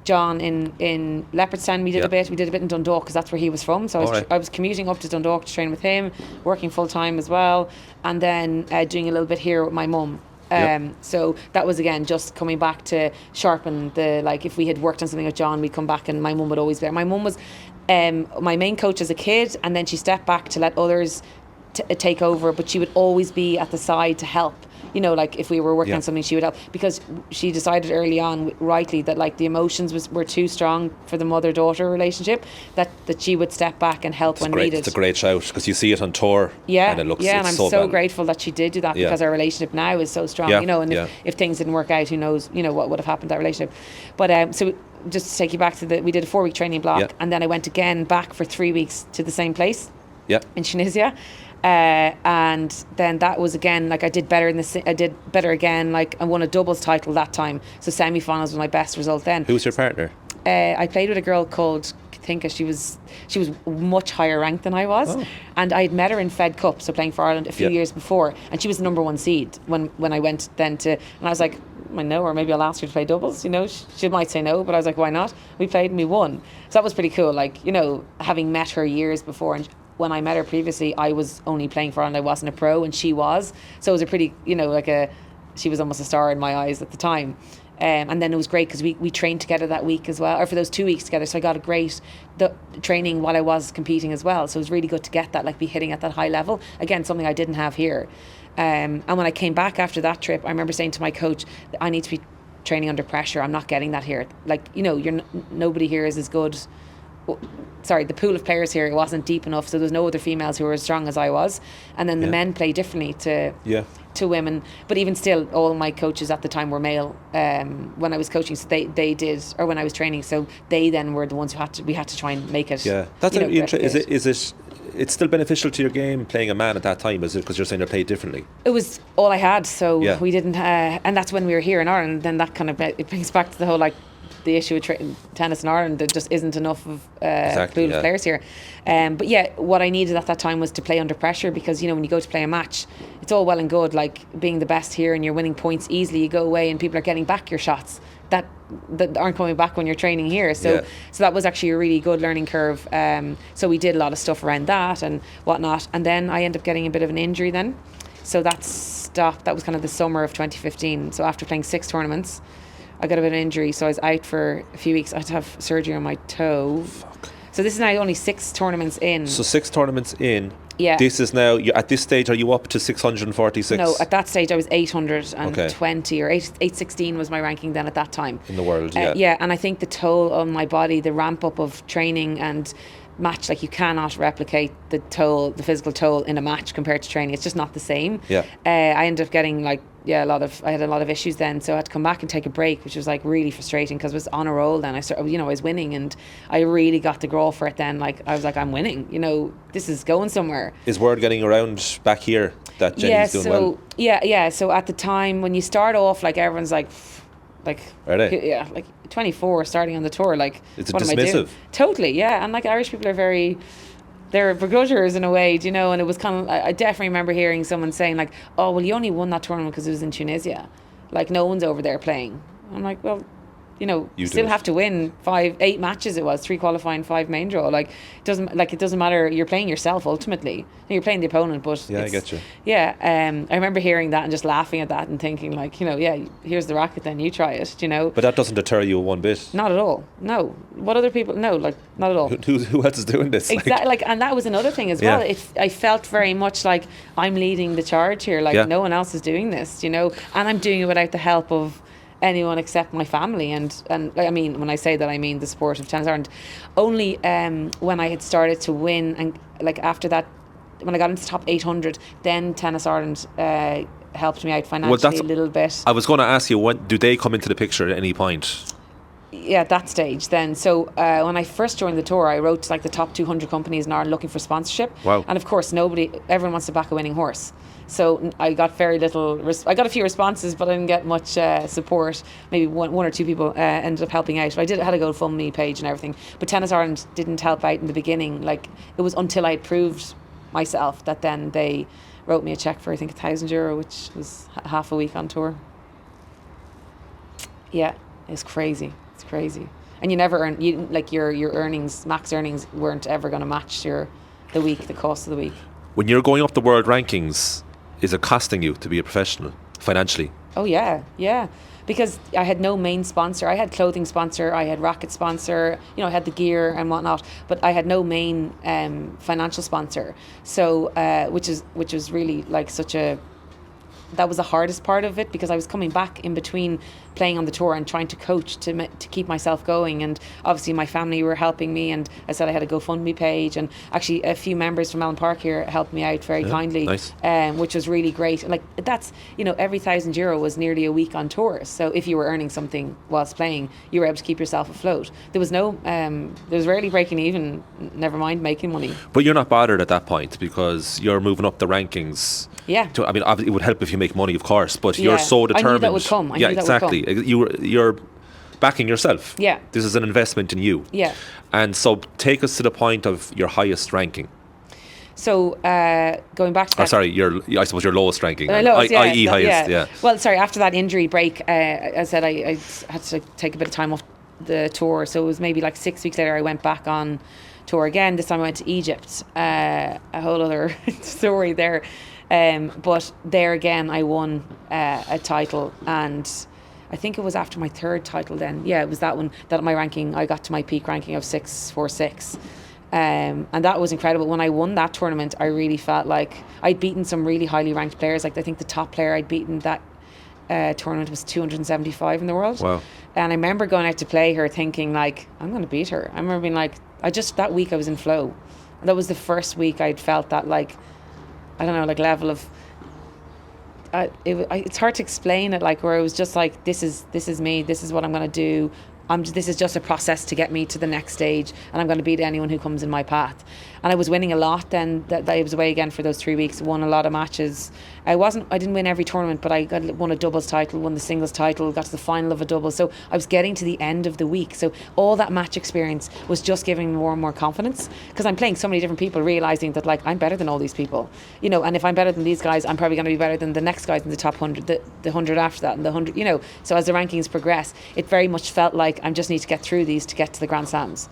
John in Leopardstown. We did a bit in Dundalk because that's where he was from. So I was commuting up to Dundalk to train with him, working full time as well, and then doing a little bit here with my mum. So that was again just coming back to sharpen if we had worked on something with John, we'd come back and my mum would always be there. My mum was my main coach as a kid, and then she stepped back to let others take over, but she would always be at the side to help. If we were working on something, she would help, because she decided early on, rightly, that the emotions were too strong for the mother-daughter relationship, that she would step back and help when needed. It's a great shout, because you see it on tour, and it looks and I'm so grateful that she did do that, because our relationship now is so strong, if things didn't work out, who knows, what would have happened to that relationship. But so just to take you back to we did a 4-week training block, and then I went again back for 3 weeks to the same place in Tunisia. And then that was again, I did better I did better again, I won a doubles title that time, so semi-finals was my best result then. Who was your partner? I played with a girl called Tinka. She was much higher ranked than I was, and I had met her in Fed Cup, so playing for Ireland a few years before, and she was the number 1 seed when I went then to, and I was like, I know, or maybe I'll ask her to play doubles, she might say no, but I was like, why not? We played and we won, so that was pretty cool, having met her years before. And when I met her previously, I was only playing for Ireland. I wasn't a pro, and she was. So it was a pretty, she was almost a star in my eyes at the time. And then it was great because we trained together that week as well, or for those 2 weeks together. So I got the training while I was competing as well. So it was really good to get that, be hitting at that high level. Again, something I didn't have here. And when I came back after that trip, I remember saying to my coach, I need to be training under pressure. I'm not getting that here. Nobody here is as good. Sorry, the pool of players here wasn't deep enough, so there's no other females who were as strong as I was. And then the men play differently to women. But even still, all my coaches at the time were male when I was coaching, so they did, or when I was training, so they then were the ones we had to try and make it. Yeah, that's it's still beneficial to your game playing a man at that time, is it? Because you're saying they played differently. It was all I had, so we didn't, and that's when we were here in Ireland. Then that kind of it brings back to the whole the issue with tennis in Ireland. There just isn't enough of pool of players here. But what I needed at that time was to play under pressure, because when you go to play a match, it's all well and good being the best here and you're winning points easily. You go away and people are getting back your shots that aren't coming back when you're training here. So that was actually a really good learning curve. So we did a lot of stuff around that and whatnot. And then I ended up getting a bit of an injury then. So that stopped. That was kind of the summer of 2015. So after playing 6 tournaments, I got a bit of an injury, so I was out for a few weeks. I had to have surgery on my toe. So this is now only 6 tournaments in. So 6 tournaments in. Yeah. This is now, at this stage, are you up to 646? No, at that stage I was 820 or 816 was my ranking then at that time. In the world, yeah, and I think the toll on my body, the ramp up of training and match, you cannot replicate the physical toll in a match compared to training. It's just not the same. I ended up getting I had a lot of issues then, so I had to come back and take a break, which was really frustrating because I was on a roll then. I was winning, and I really got the grow for it then. I was like, I'm winning, this is going somewhere. Is word getting around back here that Jenny's doing well? So at the time when you start off, everyone's are they? Yeah, 24 starting on the tour, it's a what dismissive. Totally, yeah. And Irish people are they're begrudgers in a way, and it was kind of, I definitely remember hearing someone saying oh, well, you only won that tournament because it was in Tunisia, no one's over there playing. I'm like, well, You still do it. have to win 8 matches. It was 3 qualifying, 5 main draw. Like it doesn't matter. You're playing yourself ultimately. You're playing the opponent, but Yeah, I get you. Yeah, I remember hearing that and just laughing at that and thinking like, here's the racket. Then you try it. But that doesn't deter you one bit. Not at all. No. What other people? No, like not at all. Who else is doing this? Exactly. Like, and that was another thing as well. I felt very much like I'm leading the charge here. Like no one else is doing this. And I'm doing it without the help of anyone except my family. And I mean, when I say that, I mean the support of Tennis Ireland. Only when I had started to win, and like after that, when I got into the top 800, then Tennis Ireland helped me out financially a little bit. I was going to ask you, do they come into the picture at any point? Yeah, at that stage then. So when I first joined the tour, I wrote to like the top 200 companies in Ireland looking for sponsorship. Wow. And of course, everyone wants to back a winning horse. So I got very little, I got a few responses, but I didn't get much support. Maybe one or two people ended up helping out. I had a GoFundMe page and everything. But Tennis Ireland didn't help out in the beginning. Like, it was until I had proved myself that then they wrote me a cheque for, I think, €1,000, which was half a week on tour. Yeah, it's crazy. It's crazy. And you never earn, your earnings, max earnings weren't ever going to match the cost of the week. When you're going up the world rankings, is it costing you to be a professional financially? Oh yeah. Because I had no main sponsor. I had clothing sponsor, I had racket sponsor, I had the gear and whatnot, but I had no main financial sponsor. So which was really like that was the hardest part of it, because I was coming back in between playing on the tour and trying to coach to keep myself going. And obviously my family were helping me, and I said I had a GoFundMe page, and actually a few members from Allen Park here helped me out very kindly. Nice. Which was really great. Like, that's, every €1,000 was nearly a week on tour. So if you were earning something whilst playing, you were able to keep yourself afloat. There was rarely breaking even, never mind making money. But you're not bothered at that point, because you're moving up the rankings. Yeah. I mean, obviously it would help if you make money, of course, but you're so determined. I knew that would come. Exactly. You're backing yourself. Yeah. This is an investment in you. Yeah. And so take us to the point of your highest ranking. So going back to that, I suppose your lowest ranking, lowest, i.e. highest. Yeah. Well, sorry. After that injury break, I said I had to take a bit of time off the tour. So it was maybe like 6 weeks later I went back on tour again. This time I went to Egypt. A whole other story there. But there again, I won a title, and I think it was after my third title then. Yeah, it was that one, that my ranking, I got to my peak ranking of 646. And that was incredible. When I won that tournament, I really felt like I'd beaten some really highly ranked players. Like, I think the top player I'd beaten that tournament was 275 in the world. Wow. And I remember going out to play her thinking like, I'm going to beat her. I remember being like, that week I was in flow. And that was the first week I'd felt that, like, I don't know, like level of, it's hard to explain it, like, where it was just like, this is me, this is what I'm going to do. This is just a process to get me to the next stage, and I'm going to beat anyone who comes in my path. And I was winning a lot then. That I was away again for those 3 weeks, won a lot of matches. I didn't win every tournament, but I won a doubles title, won the singles title, got to the final of a double. So I was getting to the end of the week. So all that match experience was just giving me more and more confidence, because I'm playing so many different people, realising that, like, I'm better than all these people, and if I'm better than these guys, I'm probably going to be better than the next guys in the top 100, the 100 after that, and the 100, So as the rankings progress, it very much felt like I just need to get through these to get to the Grand Slams.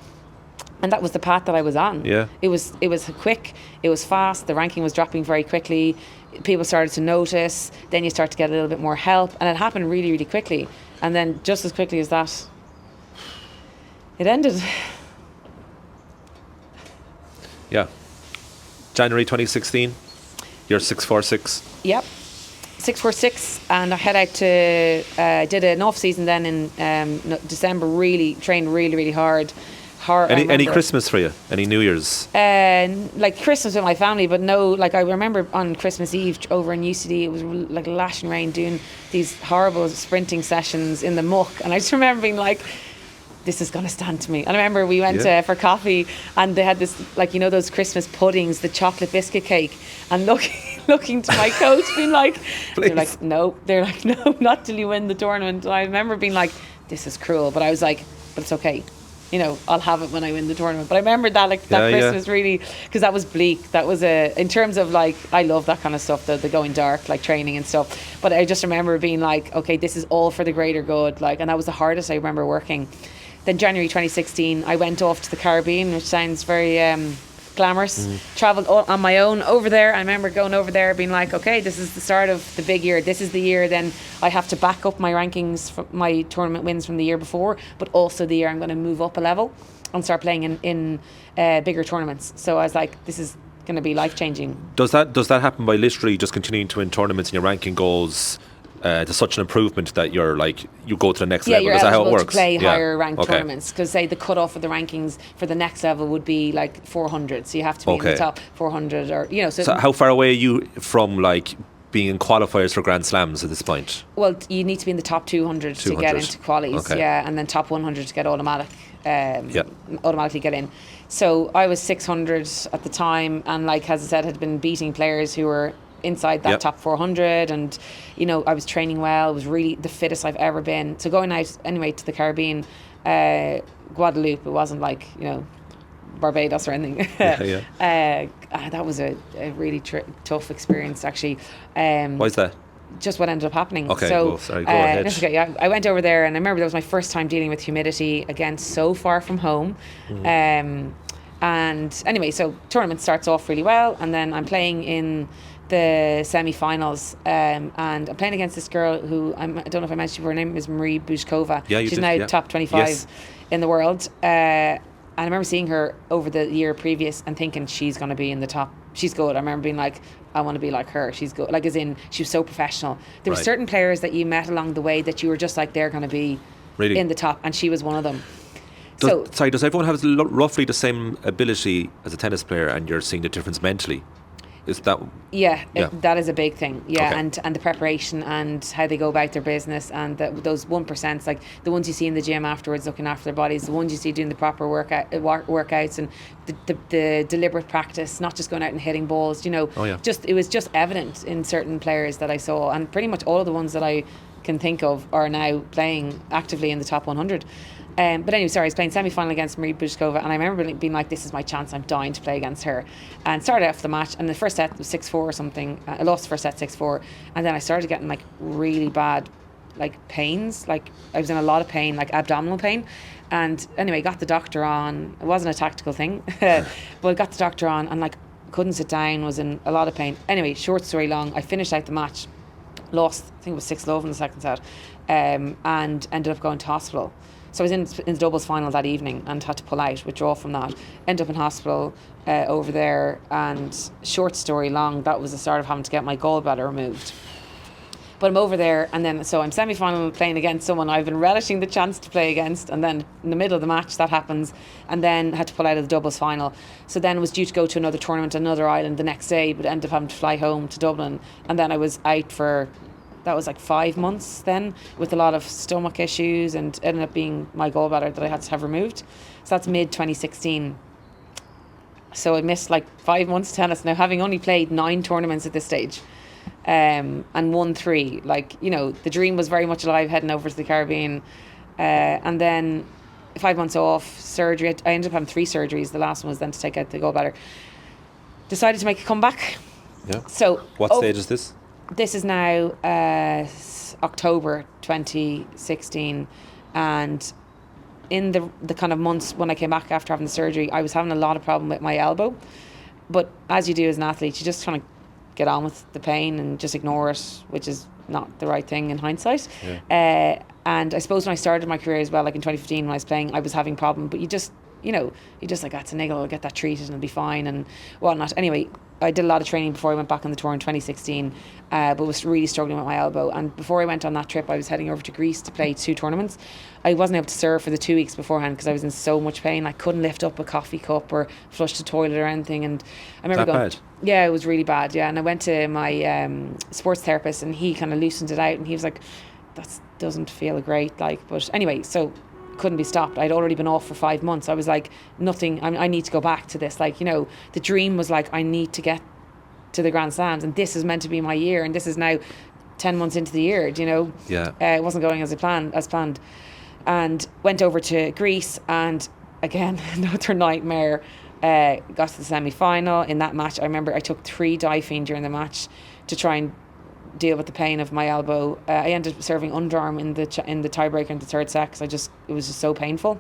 And that was the path that I was on. Yeah. It was quick, it was fast, the ranking was dropping very quickly, people started to notice, then you start to get a little bit more help, and it happened really, really quickly. And then just as quickly as that, it ended. Yeah. January 2016, you're 646. Yep. 646, and I head out to did an off season then in December. Really trained really hard. Any Christmas for you? Any New Year's? Like Christmas with my family, but no. Like, I remember on Christmas Eve over in UCD, it was like lashing rain, doing these horrible sprinting sessions in the muck, and I just remember being like, this is going to stand to me. And I remember we went for coffee, and they had this, like, those Christmas puddings, the chocolate biscuit cake, and looking to my coach being like, they're like, no, not till you win the tournament. And I remember being like, this is cruel, but I was like, but it's okay. I'll have it when I win the tournament. But I remember that that Christmas really, because that was bleak. That was in terms of like, I love that kind of stuff, the going dark, like training and stuff. But I just remember being like, okay, this is all for the greater good. Like, and that was the hardest I remember working. Then January 2016, I went off to the Caribbean, which sounds very glamorous. Travelled on my own over there. I remember going over there being like, okay, this is the start of the big year. This is the year then I have to back up my rankings for my tournament wins from the year before, but also the year I'm going to move up a level and start playing in bigger tournaments. So I was like, this is going to be life-changing. Does that happen by literally just continuing to win tournaments and your ranking goals to such an improvement that you're like, you go to the next level? Is that how it works? To play higher ranked tournaments, because say the cutoff of the rankings for the next level would be like 400, so you have to be in the top 400, or so how far away are you from like being in qualifiers for Grand Slams at this point? Well, you need to be in the top 200 to get into qualies, and then top 100 to get automatically get in. So I was 600 at the time, and like as I said, had been beating players who were inside that top 400, and I was training well. It was really the fittest I've ever been. So going out anyway to the Caribbean, Guadeloupe, it wasn't like Barbados or anything. That was a really tough experience actually. Why is that? Just what ended up happening. Okay, so sorry, go ahead. Okay, I went over there, and I remember that was my first time dealing with humidity, again so far from home. And anyway, so tournament starts off really well, and then I'm playing in the semi-finals, and I'm playing against this girl who I don't know if I mentioned her name is Marie Boohig. She's now top 25 in the world. And I remember seeing her over the year previous and thinking she's going to be in the top. She's good. I remember being like, I want to be like her. She's good. Like, as in, she was so professional. There were certain players that you met along the way that you were just like, they're going to be in the top, and she was one of them. Does everyone have roughly the same ability as a tennis player, and you're seeing the difference mentally? Is that that is a big thing, and the preparation and how they go about their business, and those 1%, like the ones you see in the gym afterwards looking after their bodies, the ones you see doing the proper workouts, and the deliberate practice, not just going out and hitting balls, just it was just evident in certain players that I saw, and pretty much all of the ones that I can think of are now playing actively in the top 100. But anyway, I was playing semi-final against Marie Boohig, and I remember being like, this is my chance, I'm dying to play against her. And started off the match, and the first set was 6-4 or something. I lost the first set 6-4, and then I started getting like really bad like pains, like I was in a lot of pain, like abdominal pain. And anyway, got the doctor on. It wasn't a tactical thing, but I got the doctor on, and like couldn't sit down, was in a lot of pain. Anyway, short story long, I finished out the match, lost, I think it was 6-love in the second set, and ended up going to hospital. So I was in the doubles final that evening and had to pull out, withdraw from that. Ended up in hospital over there, and short story long, that was the start of having to get my gallbladder removed. But I'm over there, and then so I'm semi-final playing against someone I've been relishing the chance to play against, and then in the middle of the match that happens, and then had to pull out of the doubles final. So then was due to go to another tournament, another island the next day, but ended up having to fly home to Dublin, and then I was out for... That was like 5 months then, with a lot of stomach issues, and ended up being my gallbladder that I had to have removed. So that's mid 2016. So I missed like 5 months tennis now, having only played 9 tournaments at this stage, and won 3. Like, the dream was very much alive heading over to the Caribbean. And then 5 months off, surgery. I ended up having 3 surgeries. The last one was then to take out the gallbladder. Decided to make a comeback. Yeah. So what stage is this? This is now October 2016, and in the kind of months when I came back after having the surgery, I was having a lot of problem with my elbow. But as you do as an athlete, you just kind of get on with the pain and just ignore it, which is not the right thing in hindsight. Yeah. And I suppose when I started my career as well, like in 2015 when I was playing, I was having problems, but you just like, that's a niggle, I'll get that treated and it'll be fine and whatnot. Anyway, I did a lot of training before I went back on the tour in 2016, but was really struggling with my elbow. And before I went on that trip, I was heading over to Greece to play 2 tournaments. I wasn't able to serve for the 2 weeks beforehand because I was in so much pain. I couldn't lift up a coffee cup or flush the toilet or anything. And I remember bad? Yeah, it was really bad. Yeah, and I went to my sports therapist, and he kind of loosened it out, and he was like, "That doesn't feel great." Like, but anyway, so couldn't be stopped. I'd already been off for 5 months. I was like, nothing. I need to go back to this. Like, the dream was like, I need to get to the Grand Slams, and this is meant to be my year, and this is now 10 months into the year. Yeah. It wasn't going as planned, and went over to Greece, and again, another nightmare. Got to the semi-final. In that match, I remember I took 3 Difene during the match to try and deal with the pain of my elbow. I ended up serving underarm in the tiebreaker in the third set because it was just so painful.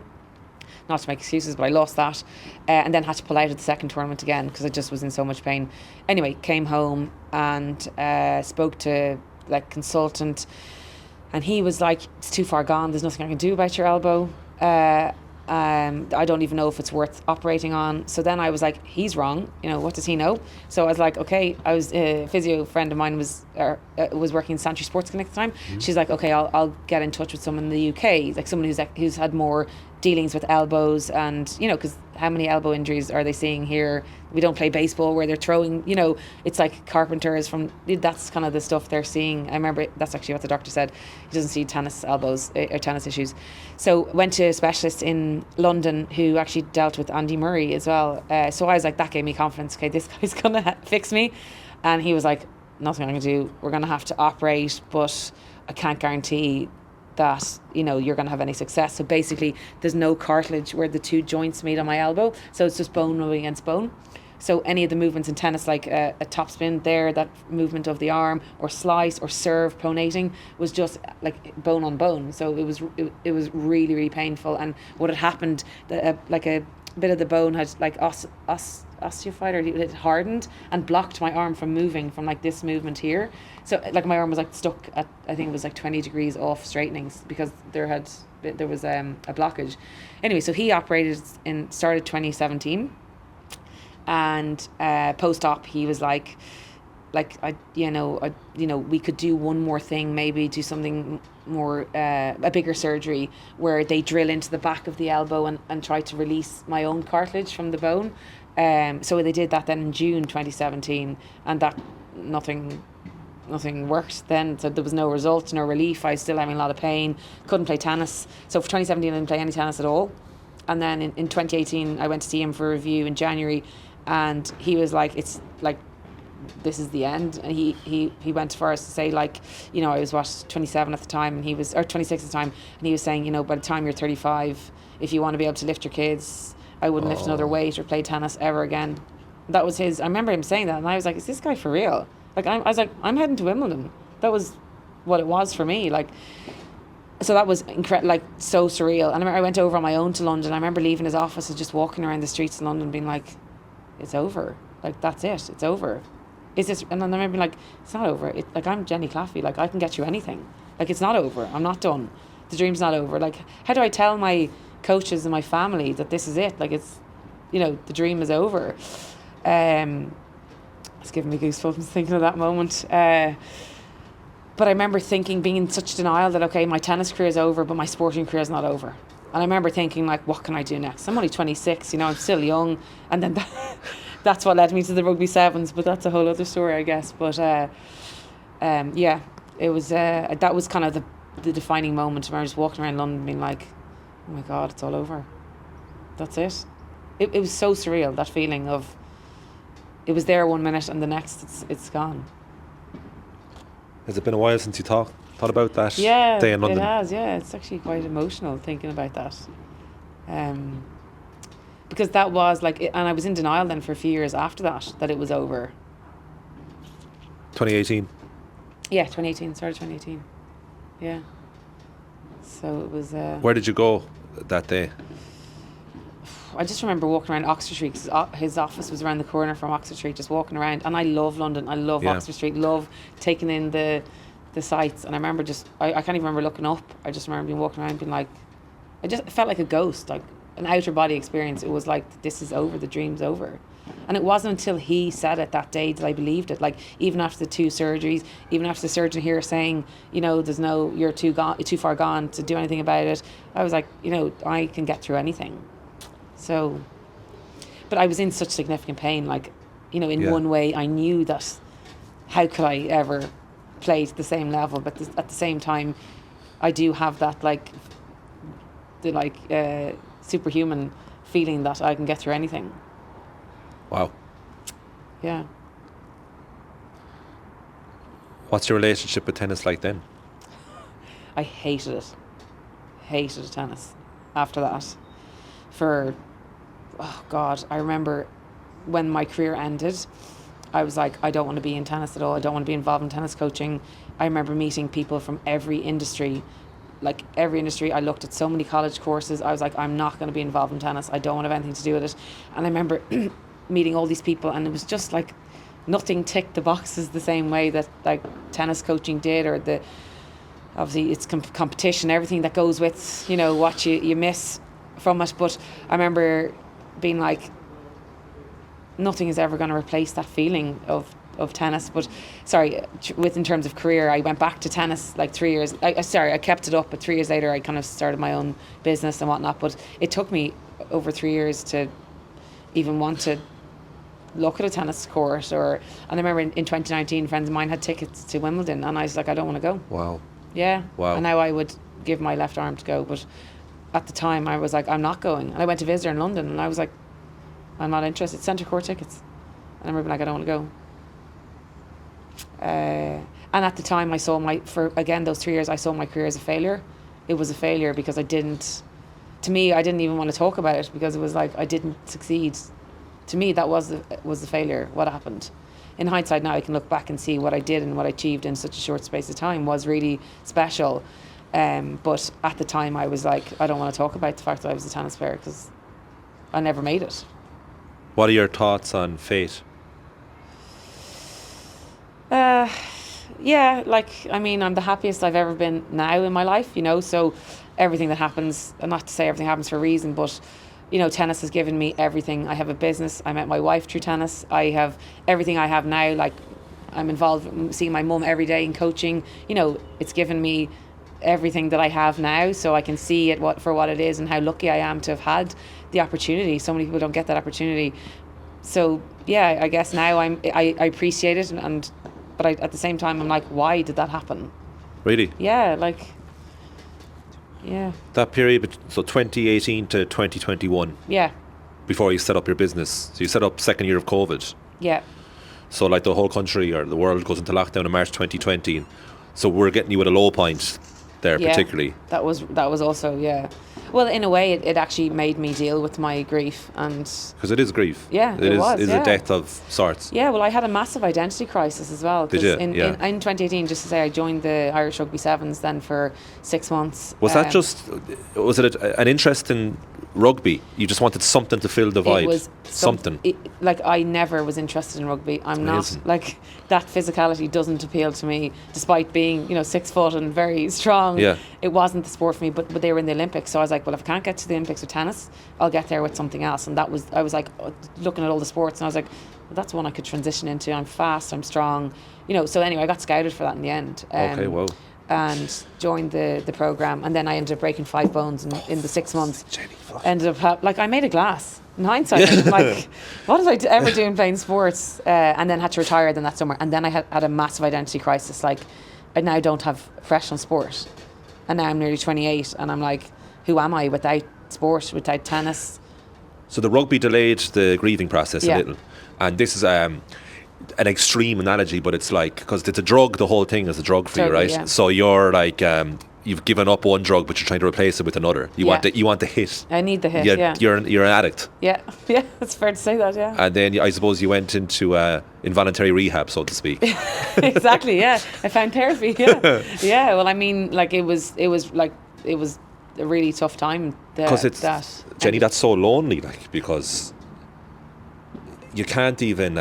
Not to make excuses, but I lost that, and then had to pull out of the second tournament again because I just was in so much pain. Anyway, came home and spoke to like consultant, and he was like, "It's too far gone. There's nothing I can do about your elbow. I don't even know if it's worth operating on." So then I was like, he's wrong. What does he know? So I was like, okay. I was a physio friend of mine was working in Santry Sports Clinic at the time. She's like, okay, I'll get in touch with someone in the UK, like someone who's had more dealings with elbows, and because how many elbow injuries are they seeing here? We don't play baseball where they're throwing, it's like carpenters that's kind of the stuff they're seeing. I remember that's actually what the doctor said. He doesn't see tennis elbows or tennis issues. So went to a specialist in London who actually dealt with Andy Murray as well. So I was like, that gave me confidence. Okay, this guy's gonna fix me. And he was like, nothing I'm gonna do. We're gonna have to operate, but I can't guarantee that you're going to have any success. So basically there's no cartilage where the 2 joints meet on my elbow, so it's just bone rubbing against bone. So any of the movements in tennis, like a topspin there, that movement of the arm, or slice or serve pronating, was just like bone on bone. So it was really, really painful. And what had happened, like a bit of the bone had like osteophyte, or it had hardened and blocked my arm from moving from like this movement here. So like my arm was like stuck at, I think it was like 20 degrees off straightenings because there was a blockage. Anyway, so he operated started 2017, and post-op he was like we could do one more thing, maybe do something more, a bigger surgery where they drill into the back of the elbow and try to release my own cartilage from the bone. So they did that then in June 2017, and that nothing worked then. So there was no result, no relief. I was still having a lot of pain, couldn't play tennis. So for 2017 I didn't play any tennis at all. And then in 2018 I went to see him for a review in January, and he was like, it's like, this is the end. And he went as far as to say, like, I was 27 at the time, and he was, or 26 at the time, and he was saying, by the time you're 35, if you want to be able to lift your kids, I wouldn't lift another weight or play tennis ever again. That was I remember him saying that, and I was like, is this guy for real? Like, I was like, I'm heading to Wimbledon. That was what it was for me. Like, so that was incredible, like so surreal. And I remember I went over on my own to London. I remember leaving his office and just walking around the streets in London being like, it's over. Like, that's it. It's over. Is this? And then I remember being like, it's not over. Like, I'm Jenny Claffey. Like, I can get you anything. Like, it's not over. I'm not done. The dream's not over. Like, how do I tell my coaches and my family that this is it? Like, it's, the dream is over. It's giving me goosebumps thinking of that moment. But I remember being in such denial that, okay, my tennis career is over, but my sporting career is not over. And I remember thinking, like, what can I do next? I'm only 26, I'm still young. And then that's what led me to the rugby sevens, but that's a whole other story, I guess. But yeah, it was that was kind of the defining moment where I was walking around London being like, oh my God, it's all over. That's it. It was so surreal, that feeling of, it was there 1 minute and the next it's gone. Has it been a while since you thought about that day in London? It has, yeah. It's actually quite emotional thinking about that. Because that was like, and I was in denial then for a few years after that it was over. 2018? Yeah, 2018, started 2018. Yeah. So it was... Where did you go that day? I just remember walking around Oxford Street, because his office was around the corner from Oxford Street, just walking around. And I love London. I love Oxford Street. Love taking in the sights. And I remember I can't even remember looking up. I just remember being walking around being like, it felt like a ghost, like an outer body experience. It was like, this is over, the dream's over. And it wasn't until he said it that day that I believed it. Like, even after the 2 surgeries, even after the surgeon here saying, you're too far gone to do anything about it, I was like, I can get through anything. So, but I was in such significant pain, like, in one way I knew that how could I ever play to the same level, but at the same time I do have that superhuman feeling that I can get through anything. Wow. Yeah. What's your relationship with tennis like then? I hated tennis after that. for, oh God, I remember when my career ended, I was like, I don't want to be in tennis at all. I don't want to be involved in tennis coaching. I remember meeting people from every industry. Like every industry, I looked at so many college courses. I was like, I'm not going to be involved in tennis. I don't want to have anything to do with it. And I remember meeting all these people, and it was just like nothing ticked the boxes the same way that like tennis coaching did, or the obviously it's competition, everything that goes with, you know, what you miss from it. But I remember being like, nothing is ever going to replace that feeling of tennis. But sorry, in terms of career, I went back to tennis like 3 years. I kept it up, but 3 years later I kind of started my own business and whatnot. But it took me over 3 years to even want to look at a tennis court. And I remember in 2019, friends of mine had tickets to Wimbledon, and I was like, I don't want to go. Wow. Yeah. Wow. And now I would give my left arm to go, but at the time I was like, I'm not going. And I went to visit her in London, and I was like, I'm not interested. Centre court tickets. And I remember like, I don't want to go. And at the time I saw those 3 years, I saw my career as a failure. It was a failure because I didn't even want to talk about it, because it was like, I didn't succeed. To me, that was the failure, what happened. In hindsight now, I can look back and see what I did and what I achieved in such a short space of time was really special. But at the time I was like, I don't want to talk about the fact that I was a tennis player, because I never made it. What are your thoughts on fate? Yeah, like, I mean, I'm the happiest I've ever been now in my life, you know, so everything that happens, and not to say everything happens for a reason, but, you know, tennis has given me everything. I have a business. I met my wife through tennis. I have everything I have now. Like, I'm involved seeing my mum every day in coaching. You know, it's given me everything that I have now, so I can see it for what it is, and how lucky I am to have had the opportunity. So many people don't get that opportunity. So yeah, I guess now I appreciate it, but at the same time I'm like, why did that happen? Really? Yeah, like, yeah. That period, so 2018 to 2021. Yeah. Before you set up your business. So you set up second year of COVID. Yeah. So like the whole country or the world goes into lockdown in March 2020. So we're getting you at a low point there, yeah, particularly. That was also, yeah. Well, in a way, it actually made me deal with my grief, and because it is grief. Yeah, it was. It is a death of sorts. Yeah, well, I had a massive identity crisis as well. Did you? In 2018, just to say, I joined the Irish Rugby Sevens then for 6 months. Was it an interest in rugby? You just wanted something to fill the void. It was something. Like, I never was interested in rugby. I'm not, like, that physicality doesn't appeal to me, despite being, you know, 6 foot and very strong. Yeah. It wasn't the sport for me, but they were in the Olympics, so I was like, well, if I can't get to the Olympics with tennis, I'll get there with something else. And I was like looking at all the sports, and I was like, well, that's one I could transition into. I'm fast, I'm strong, you know. So anyway, I got scouted for that in the end. Okay, whoa. And joined the program, and then I ended up breaking 5 bones in the 6 months. Jenny Claffey. Ended up like, I made a glass. In hindsight, I'm like, what did I ever do in playing sports? And then had to retire then that summer. And then I had a massive identity crisis. Like, I now don't have professional sport, and now I'm nearly 28, and I'm like, who am I without sport, without tennis? So the rugby delayed the grieving process a little, and this is an extreme analogy, but it's like, because it's a drug, the whole thing is a drug for you, right? Yeah. So you're like, you've given up one drug, but you're trying to replace it with another. You want the hit. I need the hit. Yeah. You're an addict. Yeah, it's fair to say that. Yeah. And then I suppose you went into involuntary rehab, so to speak. Exactly. Yeah, I found therapy. Yeah. Yeah. Well, I mean, like, it was a really tough time. Because Jenny, that's so lonely, like, because you can't even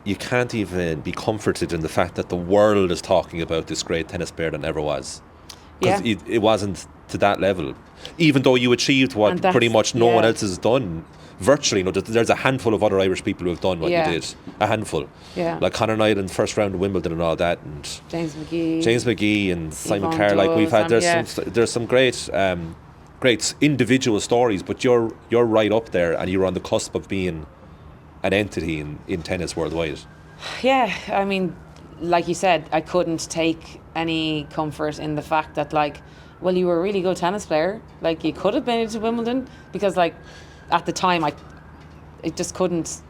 be comforted in the fact that the world is talking about this great tennis player that never was. Because it wasn't to that level. Even though you achieved what pretty much no one else has done, virtually. You know, there's a handful of other Irish people who have done what you did. A handful. Yeah. Like Conor Nyland, first round of Wimbledon and all that, and James McGee and Simon Kerr. Like, we've had there's some great individual stories, but you're right up there, and you're on the cusp of being an entity in tennis worldwide. Yeah, I mean, like you said, I couldn't take any comfort in the fact that, like, well, you were a really good tennis player. Like, you could have been into Wimbledon, because, like, at the time, I couldn't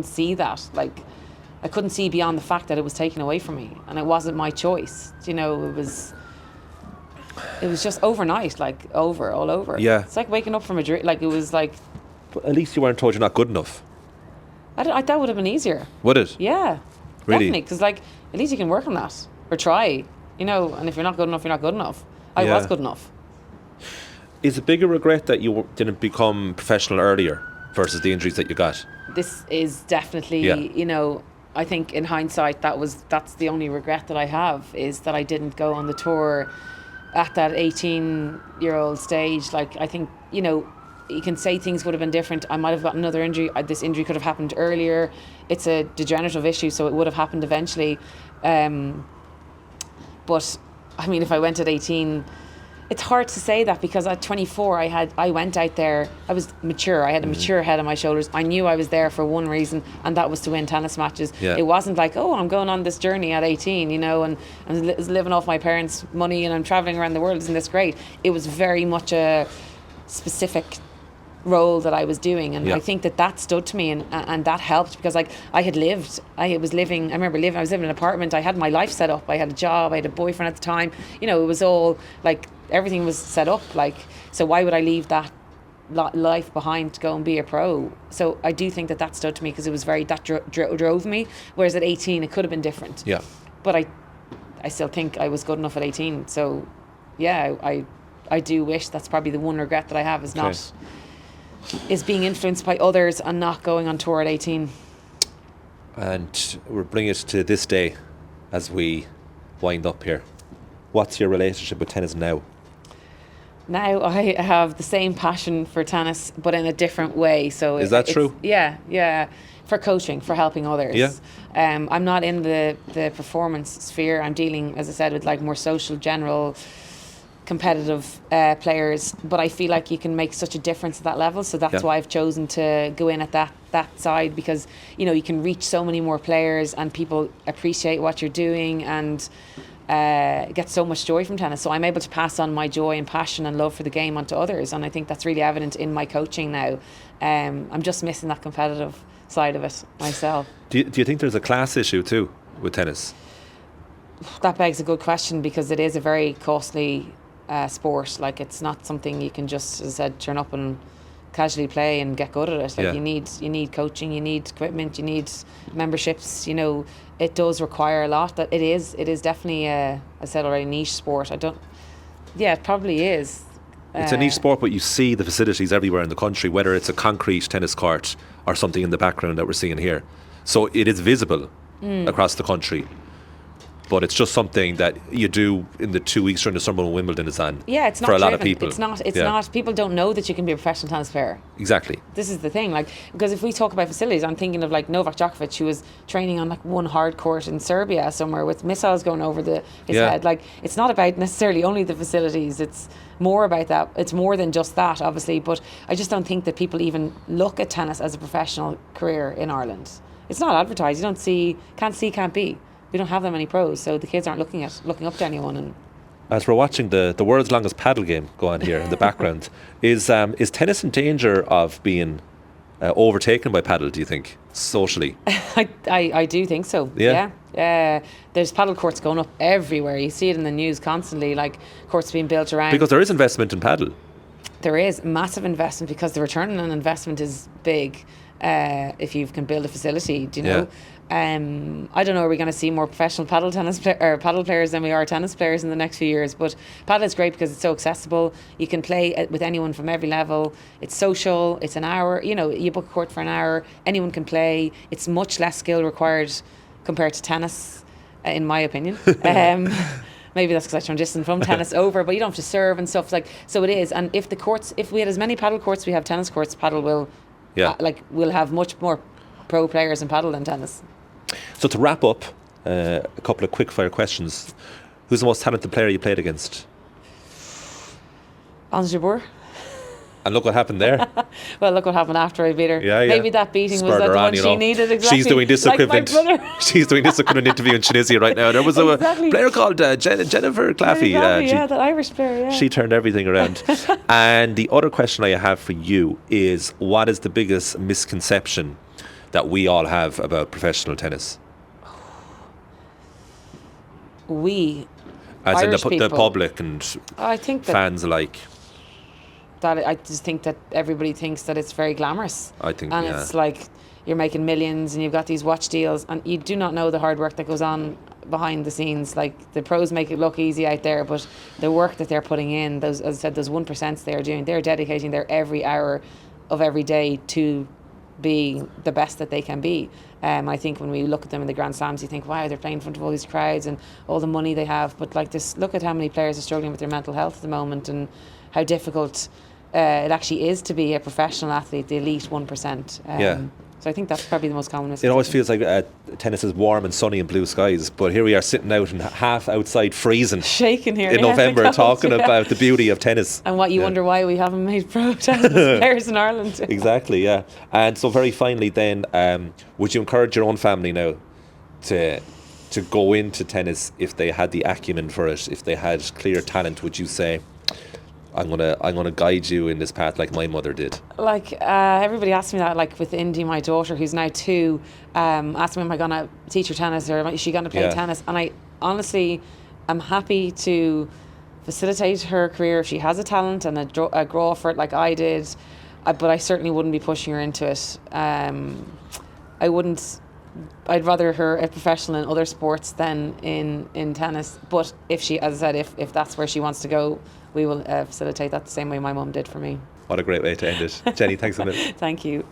see that. Like, I couldn't see beyond the fact that it was taken away from me, and it wasn't my choice. You know, it was. it was just overnight, like all over. Yeah. It's like waking up from a dream. Like it was like, But at least you weren't told you're not good enough. that would have been easier. Would it? Yeah, Really? definitely. Because like at least you can work on that or try, and if you're not good enough, you're not good enough. I Yeah. was good enough. Is it bigger regret that you didn't become professional earlier versus the injuries that you got? This is definitely, Yeah. I think in hindsight that's the only regret that I have, is that I didn't go on the tour at that 18-year-old stage. Like I think, you can say things would have been different. I might have got another injury. This injury could have happened earlier. It's a degenerative issue, so it would have happened eventually. But I mean, if I went at 18, it's hard to say that, because at 24 I went out there, I was mature, I had a mature head on my shoulders. I knew I was there for one reason, and that was to win tennis matches. Yeah. It wasn't like, oh, I'm going on this journey at 18, and I'm living off my parents' money and I'm traveling around the world, isn't this great? It was very much a specific role that I was doing, and Yeah. I think that stood to me, and that helped, because like I was living in an apartment, I had my life set up, I had a job, I had a boyfriend at the time, it was all like everything was set up, like, so why would I leave that life behind to go and be a pro? So I do think that stood to me, because it was that drove me, whereas at 18 it could have been different. Yeah. But I still think I was good enough at 18, so yeah, I do wish, that's probably the one regret that I have, is being influenced by others and not going on tour at 18. And we're bringing it to this day as we wind up here. What's your relationship with tennis now? Now I have the same passion for tennis, but in a different way. So Is that true? Yeah. For coaching, for helping others. Yeah. I'm not in the performance sphere. I'm dealing, as I said, with like more social, general, competitive players. But I feel like you can make such a difference at that level. So that's why I've chosen to go in at that side, because you can reach so many more players, and people appreciate what you're doing, and get so much joy from tennis. So I'm able to pass on my joy and passion and love for the game onto others, and I think that's really evident in my coaching now. I'm just missing that competitive side of it myself. Do you think there's a class issue too with tennis? That begs a good question, because it is a very costly sport. Like, it's not something you can just, as I said, turn up and casually play and get good at it. Like, you need coaching, you need equipment, you need memberships. It does require a lot. That it is definitely I said already, niche sport. It probably is. It's a niche sport, but you see the facilities everywhere in the country, whether it's a concrete tennis court or something in the background that we're seeing here. So it is visible across the country. But it's just something that you do in the 2 weeks during the summer when Wimbledon is on. Yeah, it's not for a lot driven. of people. It's not. People don't know that you can be a professional tennis player. Exactly. This is the thing, like, because if we talk about facilities, I'm thinking of like Novak Djokovic, who was training on like one hard court in Serbia somewhere with missiles going over his head. Like, it's not about necessarily only the facilities. It's more about that. It's more than just that, obviously. But I just don't think that people even look at tennis as a professional career in Ireland. It's not advertised. You don't see, can't be. We don't have that many pros, so the kids aren't looking up to anyone. And as we're watching the world's longest paddle game go on here in the background, is tennis in danger of being overtaken by paddle, do you think, socially? I do think so. Yeah. There's paddle courts going up everywhere. You see it in the news constantly, like courts being built around. Because there is investment in paddle. There is massive investment, because the return on investment is big if you can build a facility, do you know? I don't know, are we going to see more professional paddle players than we are tennis players in the next few years? But paddle is great because it's so accessible. You can play with anyone from every level. It's social. It's an hour. You book a court for an hour. Anyone can play. It's much less skill required compared to tennis, in my opinion. Maybe that's because I transitioned from tennis over, but you don't have to serve and stuff. So it is. And if we had as many paddle courts we have tennis courts, paddle will we'll have much more pro players in paddle than tennis. So to wrap up, a couple of quick fire questions. Who's the most talented player you played against? Ons Jabeur. And look what happened there. Well, look what happened after I beat her. Yeah. Maybe that beating Spurred was the her one on, she needed. Exactly. She's doing this equivalent. She's doing this equivalent interview in Tunisia right now. There was a player called Jennifer Claffey. The Irish player. Yeah. She turned everything around. And the other question I have for you is, what is the biggest misconception that we all have about professional tennis? We. As Irish in the people. public and I think that fans alike. I just think that everybody thinks that it's very glamorous. I think, and yeah. it's like you're making millions and you've got these watch deals, and you do not know the hard work that goes on behind the scenes. Like, the pros make it look easy out there, but the work that they're putting in, those, as I said, those 1% they're doing, they're dedicating their every hour of every day to be the best that they can be. I think when we look at them in the Grand Slams, you think, wow, they're playing in front of all these crowds and all the money they have. But like this, look at how many players are struggling with their mental health at the moment, and how difficult it actually is to be a professional athlete, the elite 1%. Yeah. So I think that's probably the most common It misconception. always feels like tennis is warm and sunny and blue skies, but here we are sitting out and half outside freezing shaking here in yeah, November, because, talking yeah. about the beauty of tennis. And what you Yeah. wonder why we haven't made pro tennis players in Ireland. Exactly, yeah. And so very finally then, would you encourage your own family now to go into tennis if they had the acumen for it, if they had clear talent? Would you say, I'm gonna guide you in this path like my mother did? Like, everybody asks me that, like with Indy, my daughter, who's now 2, asked me, am I going to teach her tennis, or is she going to play Yeah. tennis? And I honestly am happy to facilitate her career if she has a talent and a grow for it like I did. But I certainly wouldn't be pushing her into it. I wouldn't. I'd rather her a professional in other sports than in tennis. But if she, as I said, if that's where she wants to go, we will facilitate that the same way my mum did for me. What a great way to end it. Jenny, thanks a minute. Thank you.